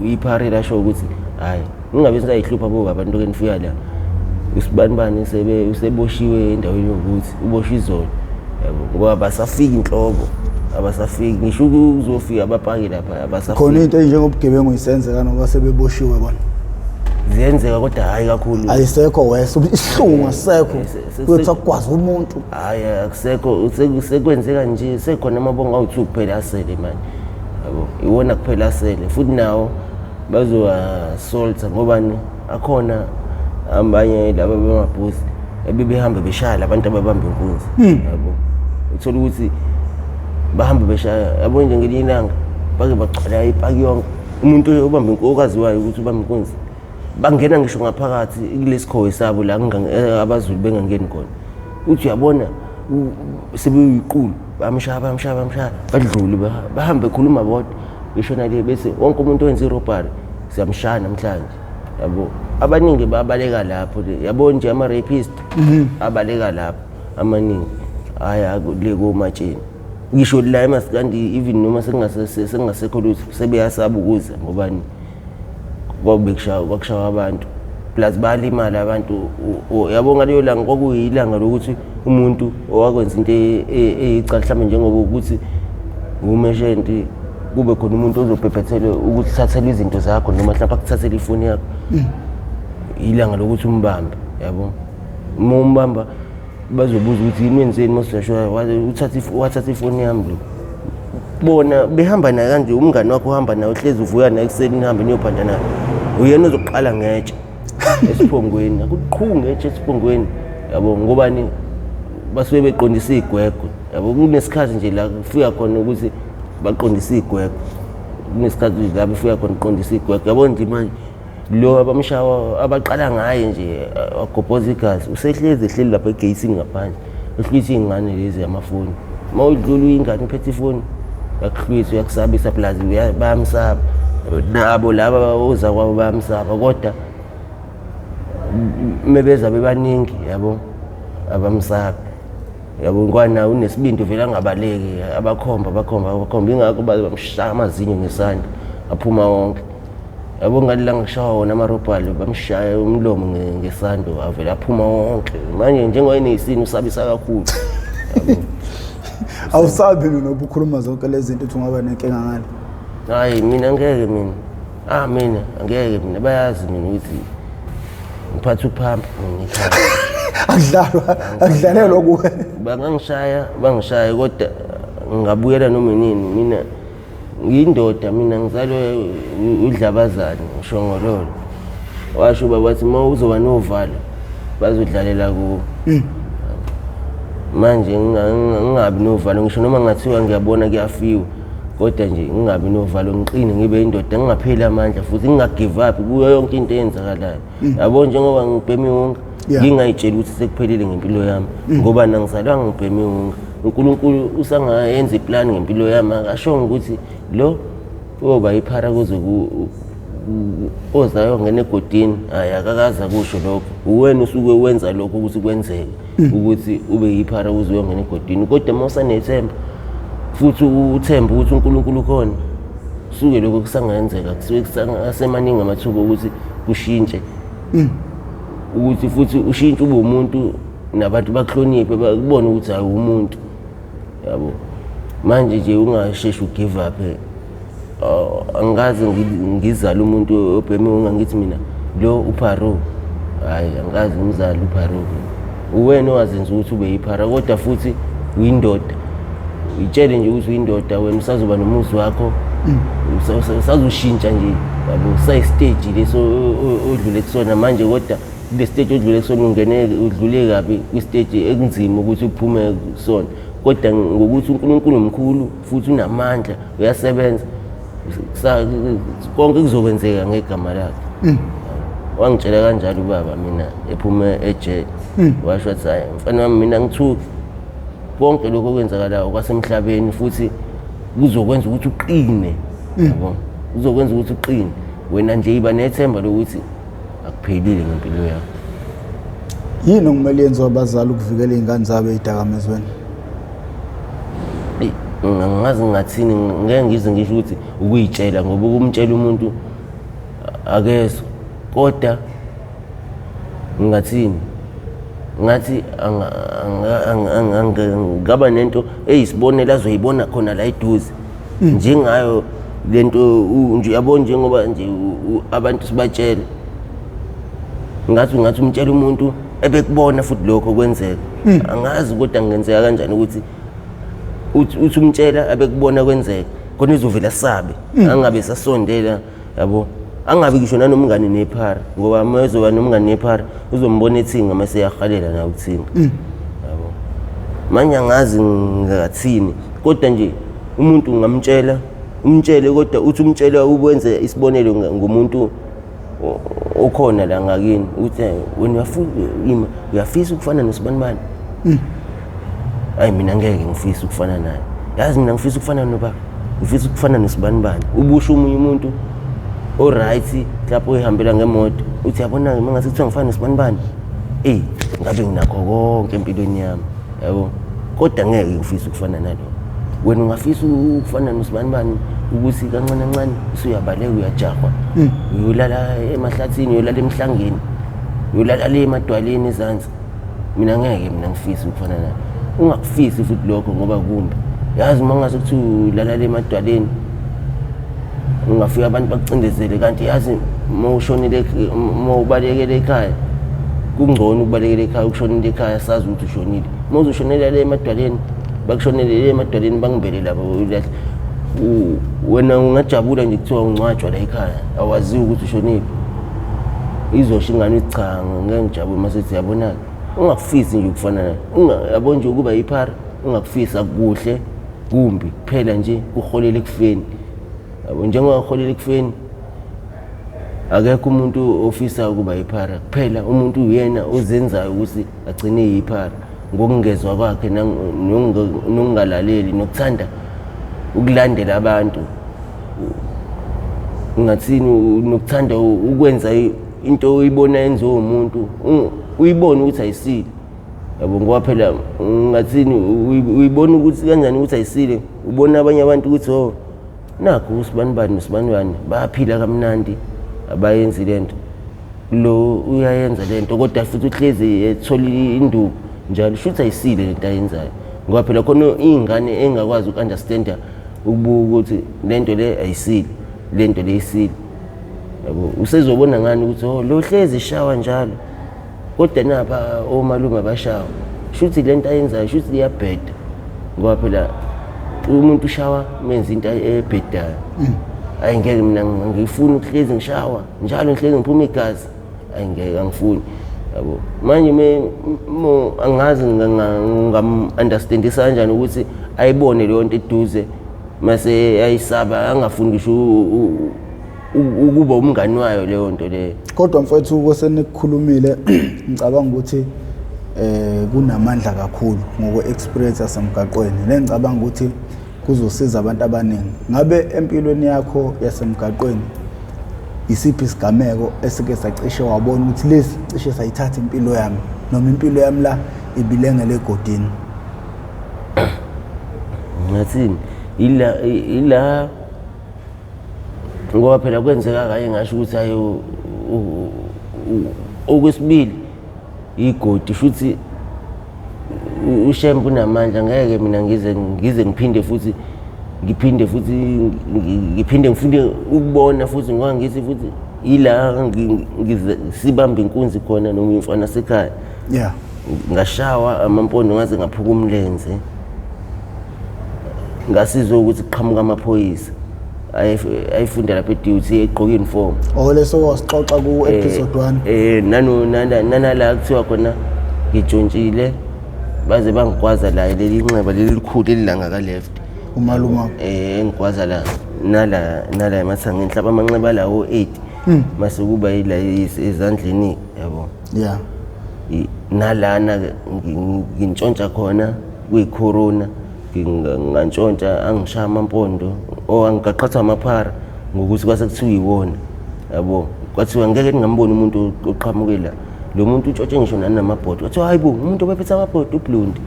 iphari lasho ukuthi hayi ningabe sisayihlupha boba abantu ke nifika la usibanibani useboshiwe endaweni yokuthi uboshwe izolo yabo ngoba basafika inhlobo abasafiki ngisho uzofika abapaki lapha abasafiki khona into enjengobugebengu isenzeka noma sebeboshiwe bona ziyenzeka kodwa hayi kakhulu ayisekho wese isihlungu asekho kuthi akwazi umuntu hayi akusekho sekwenzeka nje sekhona amabonga awu2 kuphela asele manje yabo iwona kuphela asele futhi nawo bazowasolta ngoba akhona abanye laba bemabhusi ebebehamba beshaya abantu ababamba inkunzi yabo uthola ukuthi bahamba beshaya yabo nje ngelinye ilanga bake bagcwala ipaki yonke umuntu obamba inkunzi okaziwayo ukuthi ubamba inkunzi bangena ngisho ngaphakathi kulesikhowe sabo la abazulu bengangeni khona uthi uyabona sebeyiqulu bamshaya badlule bahambe ekhuluma bodwa ngisho nale bese wonke umuntu owenza irobbery siyamshaya namhlanje yabo abaningi babaleka lapho yabo nje ama-rapist abaleka lapho amaningi aya le komatsheni ngisho la emasikandi even noma sengasekho lutho sebeyasaba ukuza ngobani kwakushaya abantu plus balimala abantu yabo ngaleyo langa kwakuyilanga lokuthi umuntu owakwenza into eyicala mhlawumbe njengoba ukuthi ngumeshenti kube khona umuntu ozobhebhethela ukuthi thathela izinto zakho noma mhlawumbe akuthathele ifoni yakho ilanga lokuthi umbambe yabo uma umbamba bazobuza ukuthi yini wenzeni mosashwa wathatha ifoni yami lo bona behamba naye kanje umngane wakho uhamba naye uhlezi uvuya naye ekseni nihambe niyophanda naye uyena ozoqala ngetshe esiphongweni akuqhunge ngetshe esiphongweni yabo ngobani basuke beqondisa igwegwe yabo kunesikhathi nje la kufika khona ukuthi baqondisa igwegwe kunesikhathi la befika khona uqondisa igwegwe yabo nje manje lo abamshawa abaqala ngaye nje agobhoza igazi usehlezi ehleli lapha egeyisini ngaphandle uhlwitha ingane lezi yamafoni mawudlula ingane uphethe ifoni yakuhlwitha uyakusabisa plaza bayamsaba nabo laba oza kwabo bayamsaba kodwa mebeza bebaningi yabo abamsaba yabo ngwana unesibindi vela ngabaleki abakhomba ingakho bamshaya amazinyo ngesandla aphuma wonke yabo ngalila ngishawa wona amarobhali bamshaya umlomo ngesando avela aphuma wonke manje njengoba inesini usabisa kakhulu yabo awusabi nobukhuluma zonke lezi zinto uthi ungaba nenkinga ngale hayi mina angeke mina angeke mina bayazi mina ukuthi ngiphatha uphampa mina akudlalelwa kuwe bangishaya kodwa ngingabuyela noma nini mina ngiyindoda mina ngizalwe uDlabazane uShongololo washo babathi uma uzoba novalo bazodlalela kuwo manje ngingabi novalo ngisho noma ngathiwa ngiyabona kuyafiwa kodwa nje ngingabi novalo ngiqine ngibe indoda ngingapheli amandla futhi ngingagive up kuyo yonke into eyenzakalayo yabo njengoba ngibhemi wonke ngingayitshela ukuthi sekuphelile ngempilo yami ngoba nangisalwa ngibhemi wonke uNkulunkulu usangayenza iplan ngempilo yami akasho ukuthi lo uyoba iphara kuze ozayo ngene egodini hayi akakaza kusho lokho uwena usuke wenza lokho ukuthi kwenzeke ukuthi ube yiphara kuze uyongena egodini kodwa mawusanethemba futhi uthemba ukuthi uNkulunkulu khona suke lokho kusangenzeka kusuke kusemaningi amathuba ukuthi kushintshe ukuthi futhi ushintshe ube umuntu nabantu bakuhloniphe bakubona ukuthi hayi umuntu yabo manje nje ungasheshi ugive up angazi ngizala umuntu obhemi ungangithi mina lo uPharo hayi angazi umzali uPharo uwena owazenza ukuthi ube yiphara kodwa futhi uyindoda itshele nje ukuthi uyindoda wena usazoba nomuzi wakho usazoshintsha nje yabo say stage leso odlule kusona manje kodwa le stage odlule kusona ungene udlule kabi kwi stage ekunzima ukuthi uphume kusona kodwa ngokuthi uNkulunkulu omkhulu futhi unamandla uyasebenza konke kuzokwenzeka ngegama lakhe wangitshela kanjalo ubaba mina ephume ejele washo wathi hayi mfana wami mina ngithuki konke lokho okwenzakalayo kwasemhlabeni futhi kuzokwenza ukuthi uqine yabo kuzokwenza ukuthi uqine wena nje iba nethemba lokuthi akuphelile ngempilo yakho yini okumele yenziwe abazali ukuvikela izingane zabo ezidakamizweni ngazi ngathini ngeke ngize ngisho ukuthi ukuyitshela ngoba ukumtshela umuntu akezwe kodwa ngathini ngathi ngaba nento eyisibonela azoyibona khona la eduze njengayo lento nje yabona njengoba nje abantu sibatshela ngathi umtshela umuntu ebekubona futhi lokho kwenzeka angazi kodwa ngenzeka kanjani ukuthi uthi umtshela abekubona kwenzeka khona izovela sabe angabe sasondela yabo angabe ngisho nanomngane nephara ngoba mayezoba nomngane nephara uzombona ethinga mase yahalela na uthinga yabo manje angazi ngathini kodwa nje umuntu ngamtshela umtshele kodwa uthi umtshela ukwenze isibonelo ngomuntu okhona la ngakini uthi wena uyafisa ukufana noSibanibani hayi mina ngeke ngifisa ukufana naye yazi mina ngifisa ukufana nobaba ngifisa ukufana noSibanibani ubusho umunye umuntu alright lapho ehambela ngemoto uthi yabona ke mangase kuthiwa ngifana noSibanibani ngabe nginakho konke empilweni yami yabo kodwa ngeke ngifisa ukufana nalo wena ungafisa ukufana noSibanibani ukuthi kancane kancane usuyabaleka uyajahwa uyolala emahlathini uyolala emhlangeni uyolala le emadwaleni ezansi mina ngeke mina ngifisa ukufana naye ungakufisi futhi lokho ngoba kumbe yazi mangase kuthi ulala le emadwaleni ungafika abantu bakucindezele kanti yazi mawushonile mawubalekele ekhaya kungcono ukubalekela ekhaya ukushonela ekhaya sazi ukuthi ushonile mawuzoshonela le emadwaleni bakushonele le emadwaleni bangibele lapha wena ungajabula nje kuthiwa ungcwatshwa la ekhaya awaziwi ukuthi ushonile izosho ingane cha ngeke ngijabule mase yabonaka ungakufisi nje ukufana yabo nje ukuba yiphara ungakufisi akuhle kumbi kuphela nje uholela ekufeni yabo njengoba uholela ekufeni akekho umuntu ofisa ukuba yiphara kuphela umuntu uyena ozenzayo ukuthi agcine yiphara ngokungezwa kwakhe nokungalaleli nokuthanda ukulandela abantu ngathini nokuthanda ukwenza into oyibona yenziwe umuntu uyibona ukuthi ayisile yabo ngoba phela ngathini uyibona ukuthi kanjani ukuthi ayisile ubona abanye abantu ukuthi nakho usibani bayaphila kamnandi abayenzi lento lo uyayenza lento kodwa futhi uhlezi ethola induku njalo shuthi ayisile lento ayenzayo ngoba phela khona ingane engakwazi ukunderstanda ukubuka ukuthi lento le ayisile lento le isile yabo usezobona ngani ukuthi lo hlezi shawa njalo kodwa napha omalume abashawa shuthi lento ayenzayo shuthi iyabheda ngoba phela umuntu ushawa menza into ebhedayo ayingeke mina ngifuna ukuhlezi ngishawa njalo ngihlezi ngiphuma igazi ayingeke angifuni yabo manje angazi ngam-understandisa kanjani ukuthi ayibone leyo nto eduze mase ayisaba angafuni ngisho ukuba umngani wayo leyo nto leyo kodwa mfowethu ukosenikukhulumile ngicabanga ukuthi kunamandla kakhulu ngokwe-experience yasemgaqweni ngicabanga ukuthi kuzosiza abantu abaningi ngabe empilweni yakho yasemgaqweni isiphi isigameko esike sacishe wabona ukuthi lesi cishe sayithatha impilo yami noma impilo yami la ibilengele egodini ngathini ila ngoba phela kwenzeka kaye ngasho ukuthi ayo okwesibili igodi futhi ushempu unamandla ngeke mina ngize ngiphinde futhi ngifunde ukubona futhi ngoba ngithi futhi ila sibamba inkunzi khona noma imfana sekhaya ngashawa amampondo ngaze ngaphuka umlenze ngasizwe ukuthi qhamuka amaphoyisa ayifunda lapha eduty egqoka uniform leso wasixoxa ku episode 1 nala kuthiwa khona ngijontshile baze bangikwaza la leli inxeba leli likhulu elilanga ka left umaluma ngikwaza la nala emathangeni mhlawumbe amanxeba lawo 8 mase kuba ila ezandleni yabo nalana ngintshontsha khona kuyicorona ngantshontsha angishaya amampondo angigaqatha amaphara ngokuthi kwase kuthiwa iwona yabo kwathiwa ngeke ngingamboni umuntu oqhamukela lo muntu utshontshe ngisho nanamabhodo wathi hayibo umuntu obephethe amabhodo ublondi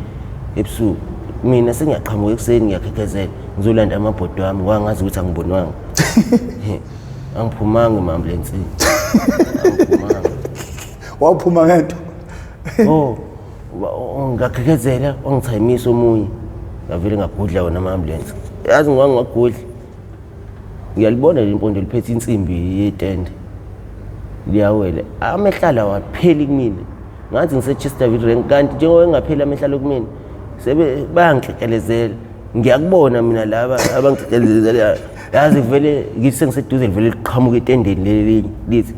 ebusuku mina sengiyaqhamuka ekuseni ngiyakhekezela ngizolanda amabhodo wami wangazi ukuthi angibonwanga angiphumanga ema-ambulance angiphumanga waphuma ngento ngakhekezela wangichayimisa omunye ngavele ngagudla wona ama-ambulance yazi ngwangagudla ngiyalibona limpondo liphethe insimbi yetende liyawela amehlala wapheli kumina ngathi ngise-Chesterfield rank kanti njengoba engapheli amehlala kumina sebe bayangiklekelezela ngiyakubona mina laba abangiklekelezela yazi vele ngithi sengiseduze livele liqhamuka etendeni leli lithi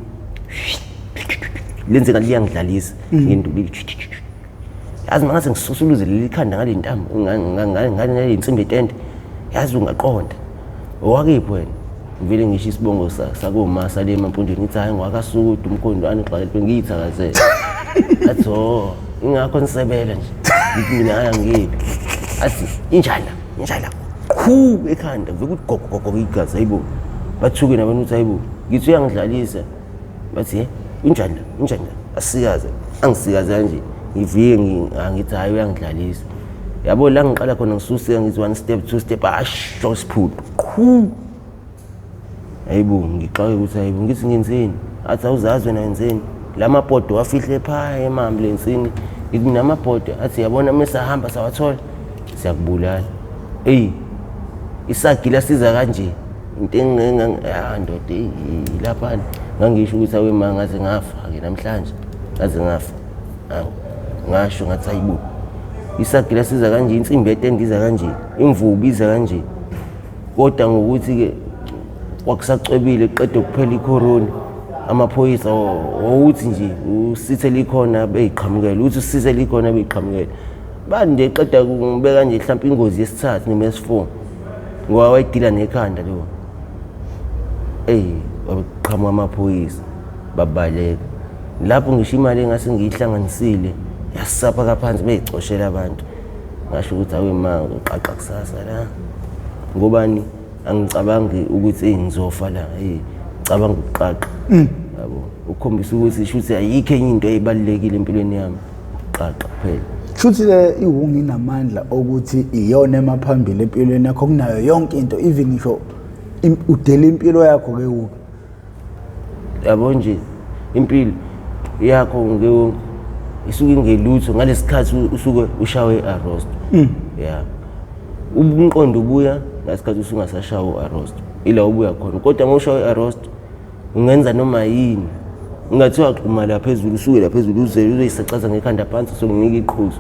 lenze ngathi liyangidlalisa ngindubile yazi mangase ngisusuluze leli khanda ngale ntambo ngale insimbi etende yazi ungaqonda owakiphi wena vele ngisho isibongo sakomasa le emampondweni ngithi hayi ngwakasukude umkhondo anixaqele ngiyithakazela athi ingakho nisebela nje ngithi mina haya ngipi athi injala khu ekhanda vele ukuthi gogogogo igazi hayibo bathuke nabantu uthi hayibo ngithi uyangidlalisa bathi injala asikaze angisikaze kanje ngivike ngithi hayi uyangidlalisa yabo la ngiqala khona ngisusa ngithi 1 step 2 step asho siphupho khu hayibo ngixoxe ukuthi hayibo ngithi ngenzeni athi awuzazi wena wenzeni lamabhodo wafihle phaya ema-ambulensini ngithi namabhodo athi yabona mesahamba sawathola siyakubulala isagila siza kanje into ndoda lapha ngangisho ukuthi awema ngaze ngafa ke namhlanje ngaze ngafa ngasho ngathi ayibu isagila siza kanje insimbi etendiza kanje imvubu iza kanje kodwa ngokuthi ke kwakusacwebile qedwe kuphela icorona amaphoyisa ukuthi nje usithe likhona beyiqhamukela uthi usithe likhona beyiqhamukela bande qeda kubeka nje mhlawumbe ingozi yesithathu nemes4 ngoba wayidila nekhanda lo wabeqhamuka amaphoyisa babaleka lapho ngisho imali engase ngiyihlanganisile yasapha kaphansi beyicoshela abantu ngasho ukuthi awema uqaqa kusasa la ngobani angicabangi ukuthi ngizofa la ngicabanga ukuqaqa yabo ukhombisa ukuthi shuthi ayikho enye into ezibalekile empilweni yami uqaqa kuphela shuthi le iwungi namandla ukuthi iyona emaphambili empilweni yakho kunayo yonke into even ngisho udela impilo yakho ke wonke yabo nje impilo yakho ngewonke isuke ngelutho ngalesikhathi usuke ushawe arrest yeah ubunqondo ubuya ngasikhathi usungasashawa arrest ila ubuya khona kodwa mawushawe arrest ungenza noma yini ungathiwa xhuma la phezulu usuke la phezulu uzoyisacaza ngekhanda phansi sokunika iqhuzu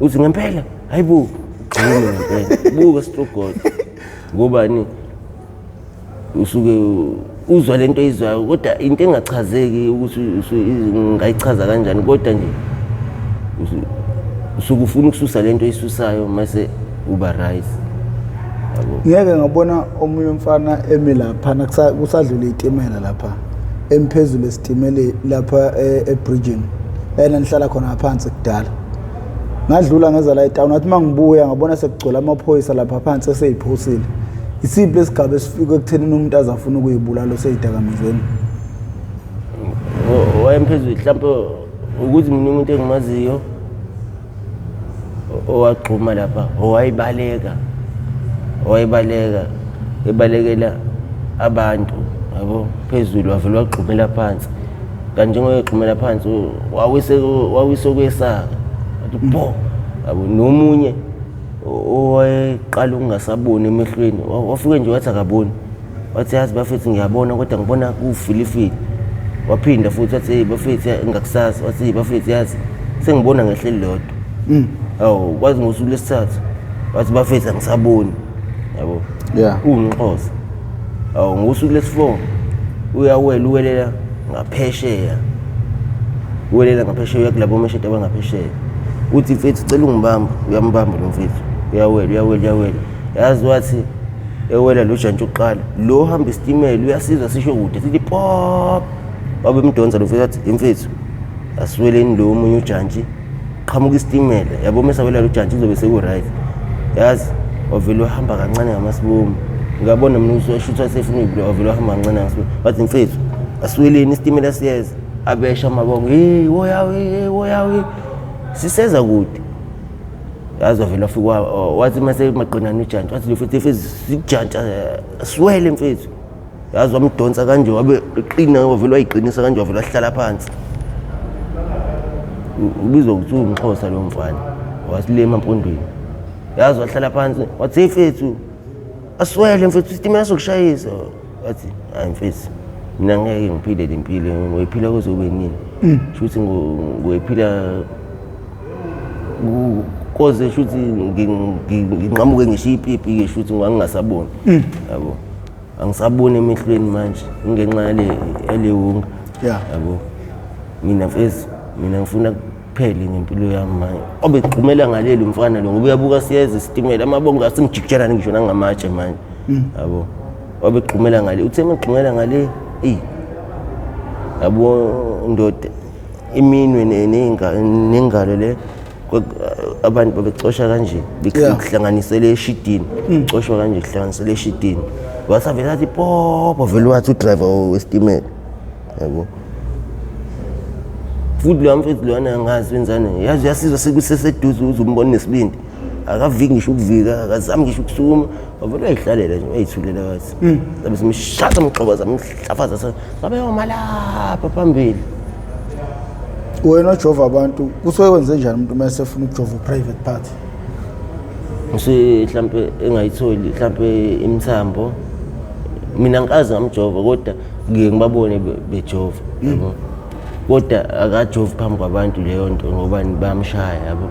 uthi ngempela hayibo ugcine ngempela buka stroke god ngobani usuke uzwa lento izwayo kodwa into engachazeki ukuthi ngayichaza kanjani kodwa nje usuke ufuna ukususa lento isusayo mase uba right yabo ngeke ngabona omunye umfana emilapha kusadlula itimela lapha emphezulu esitimele lapha ebridging la nihlala khona phansi kudala ngadlula ngeza la etown athi mangibuya ngabona sekugcola amaphoyisa lapha phansi eseyiphosile isiphi lesigaba esifika ekuthenini umuntu azafuna ukuyibulala oseyidakamizweni wayemphezulu mhlawumbe ukuthi mina umuntu engimaziyo owaqhuma lapha ebalekela abantu yabo phezulu wavela waqhumela phansi kanti njengoyaqhumela phansi wawisokwesaka athi bo yabo nomunye owayeqala ukungasaboni emehlweni wafike nje wathi akaboni wathi yazi bafethi ngiyabona kodwa ngibona kufilifili waphinda futhi wathi bafethi ngakusasa wathi bafethi yazi sengibona ngehleli lodwa kwazi ngosuku lesithathu wathi bafethi angisaboni yabo ungiXhosa ngosuku lesi4 uwelela ngaphesheya uya kulabo meshete abangaphesheya uthi mfethu cela ungibamba uyambamba lo mfethu uyawela yazi wathi ewela lo jantshi oqala lo hamba isitimela uyasiza sisho kude sithi pop babe mdonza lo mfethu athi mfethu asiweleni lo omunye ujantshi qhamuka isitimela yabo mesawela lo jantshi uzobe seku right yazi wavela uhamba kancane ngamasibomu ngabona mina ushothwa sefuna uyibula wavela uhamba kancane ngamasibomu wathi mfethu asiweleni isitimela siyeza abesha amabongo woyawe siseza kude yazi wavela afika wathi mase maqinana ujantshi wathi lo mfethu sikujantshi siwele mfethu yazi wamdonsa kanje wabe eqina wavela wayiqinisa kanje wavela wahlala phansi ubizwa ukuthi uMxhosa lo mfana wasilema empondweni yazi wahlala phansi wathi mfethu asiwele mfethu isitimela sokushayisa wathi hayi mfethu mina ngeke ngiphile lempilo ngoyiphila kuzobe nini shuthi ngoyiphila koze shuthi nginqamuke ngisho ipipi ke shuthi ngingasaboni yabo angisaboni emehlweni manje ingenxa yale wonga yabo mina mfethu mina ngifuna kuphele ngempilo yami manje obegqumela ngalelo mfana lo ngoba uyabuka siyeza isitimela amabongo asingijikijelana ngisho nangamatshe manje yabo obegqumela ngale uthe emagqumela ngale yabo ndoda iminwe nengalo le abantu babecosha kanje bekuhlanganisele eshidini coshwa kanje kuhlanganisele eshidini wasavela athi popo vele wathi udriver wesitimela yabo futhi lo mfethu lona ngazi wenzani yazi yasizwa sekuseseduze uzumbona nesibindi akaviki ngisho ukuvika akazami ngisho ukusukuma wavela wayihlalela nje wayithulela wathi sabe simshata umxhoba zamhlafaza sabe yomalapha phambili wena ojova abantu kusuke kwenze njani umuntu mase efuna ukujova private party mse mhlambe engayitholi mhlambe imthambo mina ngikazi ngamjova kodwa ngiye ngibabone bejova yabo kodwa akajovi phambi kwabantu leyo nto ngoba bayamshaya yabo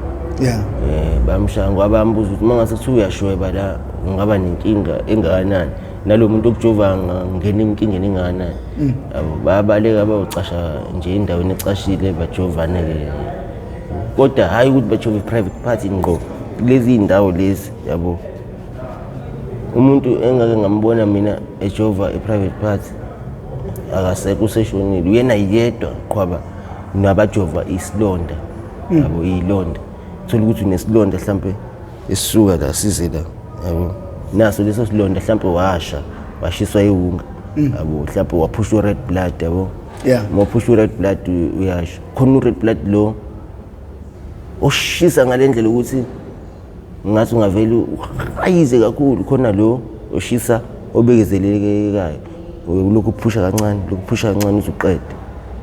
bayamshaya ngoba bambuza ukuthi mangase kuthiwa uyashweba la ungaba nenkinga engakanani nalo muntu okujova ngene inkingeni engakanani yabo bayabaleka bayocasha nje endaweni ecashile bajovane ke kodwa hayi ukuthi bajove private party ngqo lezi indawo lezi yabo umuntu engake ngambona mina ejova private party akasekho useshonile uyena yedwa qhwaba nabajova isilonda yabo ilonda thola ukuthi unesilonda mhlambe esisuka la size la yabo naso leso silonda mhlambe washiswa ihunga yabo mhlambe waphushwa red blood yabo mawuphusha red blood uyasha khona red blood lo oshisa ngalendlela ukuthi ngathi ungavela uhayize kakhulu khona lo oshisa obekezelelekayo lokhu uphusha kancane uzuqeda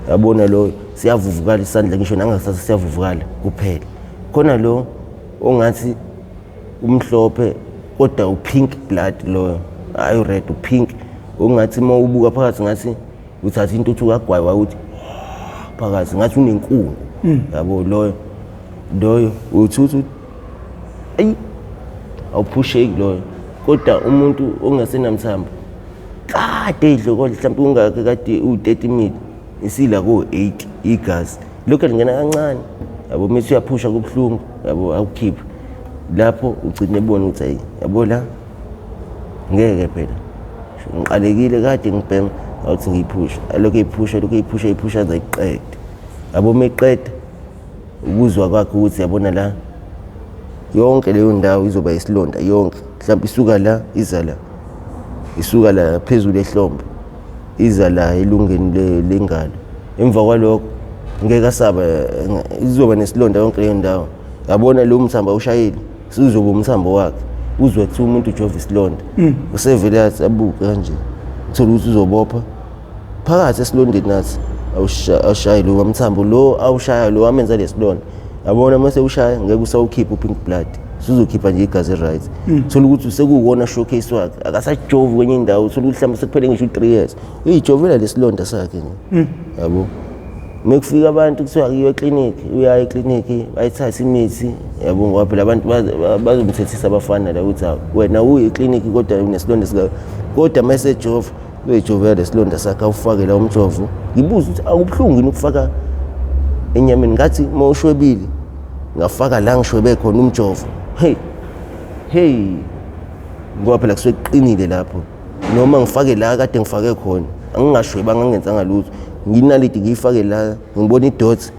yabona lo siyavuvukala isandla ngisho nangasasa siyavuvukala kuphela khona lo ongathi umhlophe kodwa upink blood lo ayi red upink ongathi mawubuka phakathi ngathi uthatha intuthu kagwayi ukuthi phakathi ngathi unenkungu yabo loyo uthuthu ayi awuphusheki loyo kodwa umuntu ongasenamthambo kade idloko mhlawumbe ungake kade u30 mil isila ko8 igazi lokho lingena kancane yabo mase uyaphusha kubhlungu yabo awukhipha lapho ugcine ebona ukuthi ayi yabo la ngeke phela ngiqalekile kade ngibhema awuthi ngiyiphusha lokho iphusha azayiqeda yabo meqeda ukuzwa kwakhe ukuthi yabona la yonke leyo ndawo izoba isilonda yonke mhlawumbe isuka la phezulu ehlombe iza la elungeni lengalo emva kwalokho ngeke asaba izoba nesilonda yonke leyo ndawo yabona lo mthambo awushayile sizoba umthambo wakhe uzwe kuthi umuntu ujova isilonda usevele yathi abuke kanje uthola ukuthi uzobopha phakathi esilondeni nathi awushaye lo mthambo lo awushaya lo amenza lesilonda yabona mase ushaya ngeke usawukhipha upink blood sizokhipha nje igazi right thola ukuthi sekuwona showcase wakhe akasajovi kwenye indawo thola ukuthi mhlawumbe sekuphele ngisho 3 years uyijovela lesilonda sakhe yabo mekufika abantu kuthiwa kuyiwe clinic uya eclinic bayithatha imithi yabo ngoba phela abantu bazomthethisa abafana la ukuthi wena uyi clinic kodwa unesilonda sika kodwa mase jova uyijovela lesilonda sakhe awufake la umjovo ngibuza ukuthi akubhlungu ukufaka enyameni ngathi mawushwebile ngafaka la ngishwebe khona umjovo hey ngoba phela kuseqinile lapho noma ngifake la kade ngifake khona angingashweba ngangenzanga lutho nginaliti ngifake la ngibona idots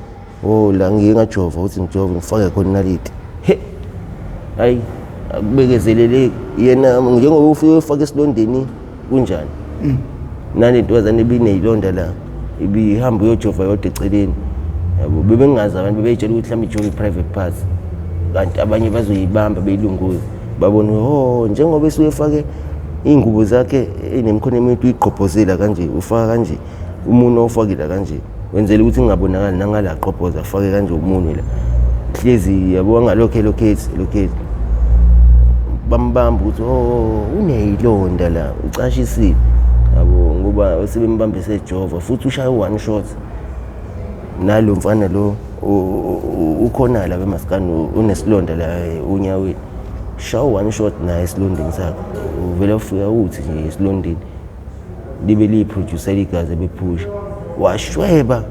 la ngike ngajova uthi ngijove ngifake khona inaliti hayi akubekezeleleki yena njengoba ufike ufake esilondeni kunjani nalento wazane bineyilonda la ibihamba uyojova yodwa eceleni yabo bebengazi abantu bebeyitshela ukuthi mhlawumbe ijove private parts kanti abanye bazoyibamba beyilunguza babona njengoba esuyefake ingubo zakhe enemkhono emide uyiqhobhozela kanje ufaka kanje umuntu ofakile kanje wenzela ukuthi ngingabonakali nangala qhobhoza afake kanje umunwe la hlezi yabo ngalokhe bambamba ukuthi uneyilonda la ucashisile yabo ngoba sebembambe sejova futhi ushaya one shot nalo mfana lo ukhona la bemaskani unesilonda la unyaweni shaw one shot na esilondeni sakhe uvela ufika uthi nje esilondeni libe liproducer igazi bephusha washweba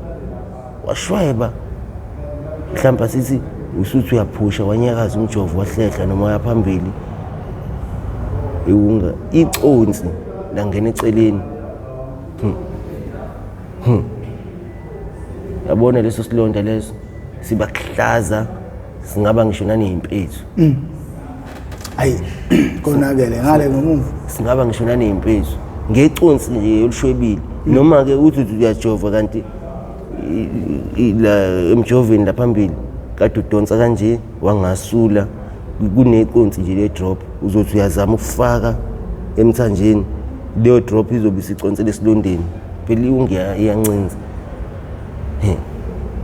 mhlawumbe sithi usuthi uyaphusha wanyakaza umjovo wahlehla noma yaphambili iwunga iconsi langena eceleni yabona leso silonda leso sibahlaza singaba ngisho nanempethu ayi konakele ngale ngomuva singaba ngisho nanempethu ngeconsi nje olishwebile noma ke uthi uyajova kanti la emjoveni laphambili kade udonsa kanje wangasula kuneconsi nje le drop uzothi uyazama ukufaka emthanjeni leyo drop izobe isiconsele esilondeni phela iungiya iyancinza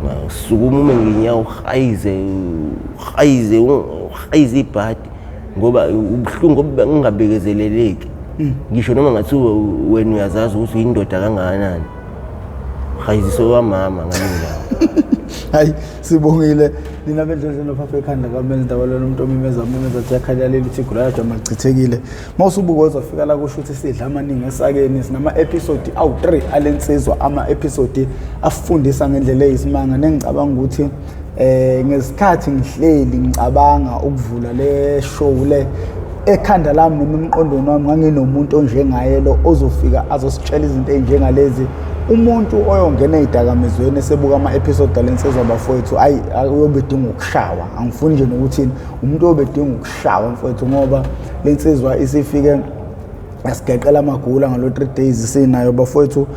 masukuma uma nginyawo uhayize ibhadi ngoba ubuhlungu ngoba ngingabekezeleleki ngisho noma ngathiwa wena uyazazi ukuthi uyindoda kangakanani hayiziso wamama ngamina hayi sibongile nina bendlela nophafa ekhanda kamele ndawalo nomuntu omimeza athi yakhalyalela ithi gula jama chithekile mawusubuka uzofika la kusho ukuthi sidla amaningi esakeni sinama episode awu3 alensizwa ama episode afundisa ngendlela eyisimanga nengicabanga ukuthi ngesikhathi ngihleli ngicabanga ukuvula le show le ekhanda lami noma emqondweni wami nganginomuntu onjengaye lo ozofika azositshela izinto ezinjengalezi umuntu oyongena ezidakamizweni esebuka ama episode alensizwa bafowethu uyobedinga ukushawa angifuni nje nokuthi umuntu oyobedinga ukushawa mfowethu ngoba lensizwa isifike asigeqela amagula ngalo 3 days sinayo bafowethu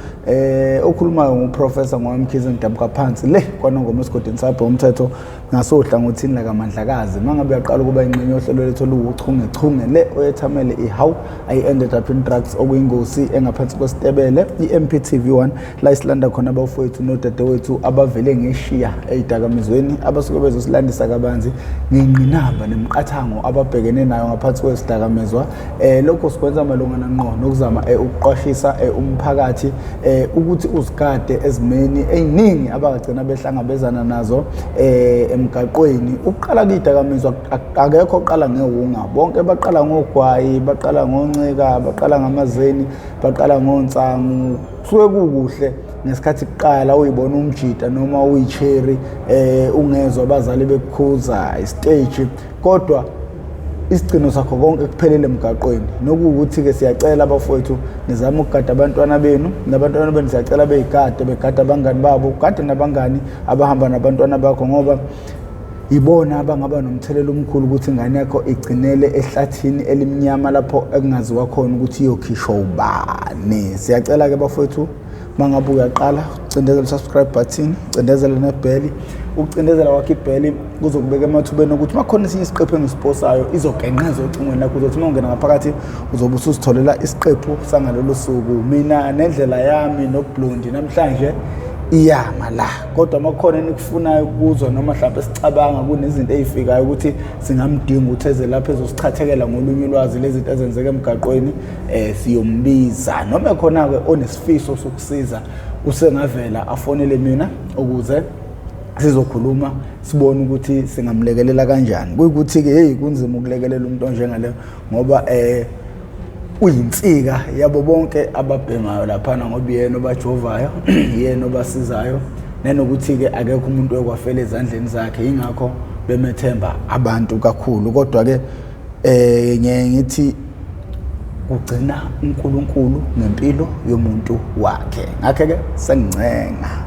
okhulumayo nguprofessor ngoMkhize Mdabuka phansi le kwanongoma esigodini sapho umthetho ngasohlangothini la kaMandlakazi mangabe uyaqala ukuba ingxenye yohlelo lethu luchungechunge le oyethamele ihow I ended up in drugs okuyingozi engaphansi kwesitebele iMPTV1 la isilanda khona bafowethu nodadewethu abavele ngeshiya ezidakamizweni abasuke bezosilandisa kabanzi nginqinamba nemiqathango ababhekene nayo ngaphansi kwesidakamizwa lokho sikwenza malunga ngqo nokuzama ukuqwashisa umphakathi ukuthi uzigade ezimeni eziningi abagcina behlangabezana nazo emgaqweni uqala kuyidakamizwa akekho oqala ngewunga bonke baqala ngogwayi baqala ngonceka baqala ngamazeni baqala ngonsangu kusuke kukuhle ngesikhathi kuqala uyibona umjida noma uyicherry ungezwe abazali bekukhuza istage kodwa isigcino sakho konke kuphelele emgaqweni nokuthi ke siyacela abafowethu nizama ukugada abantwana benu nabantwana benu siyacela begada abangani babo ugade nabangani abahamba nabantwana bakho ngoba ibona abangaba nomthelela omkhulu ukuthi ingane yakho igcinele ehlathini elimnyama lapho ekungaziwa khona ukuthi iyokhishwa ubani siyacela ke bafowethu mangabe uyaqala ucindezela subscribe button ucindezela nebell ukucindezela wakhe ibheli kuzokubeka emathubeni ukuthi makhona esinye isiqephu engisiposayo izogenqeza ocingweni lakho uzothi mawungena ngaphakathi uzobe usuzitholela isiqephu sangalolu suku mina nendlela yami noBlondi namhlanje iyama la kodwa makhona enikufunayo ukuzwa noma mhlawumbe sicabanga kunezinto ezifikayo ukuthi singamdinga utheze lapha ezosichathekela ngolunye ulwazi lezinto ezenzeka emgaqweni siyombiza noma khona ke onesifiso sokusiza usengavela afonele mina ukuze sizokhuluma sibone ukuthi singamlekelela kanjani kuyikuthi ke hey kunzima ukulekelela umuntu onjengale ngoba uyinsika yabo bonke ababhemayo lapha ngoba yena obajovayo yena obasizayo nenokuthi ke akekho umuntu okwafela ezandleni zakhe ingakho bemethemba abantu kakhulu kodwa ke ngithi ugcina uNkulunkulu ngempilo yomuntu wakhe ngakho ke sengincenga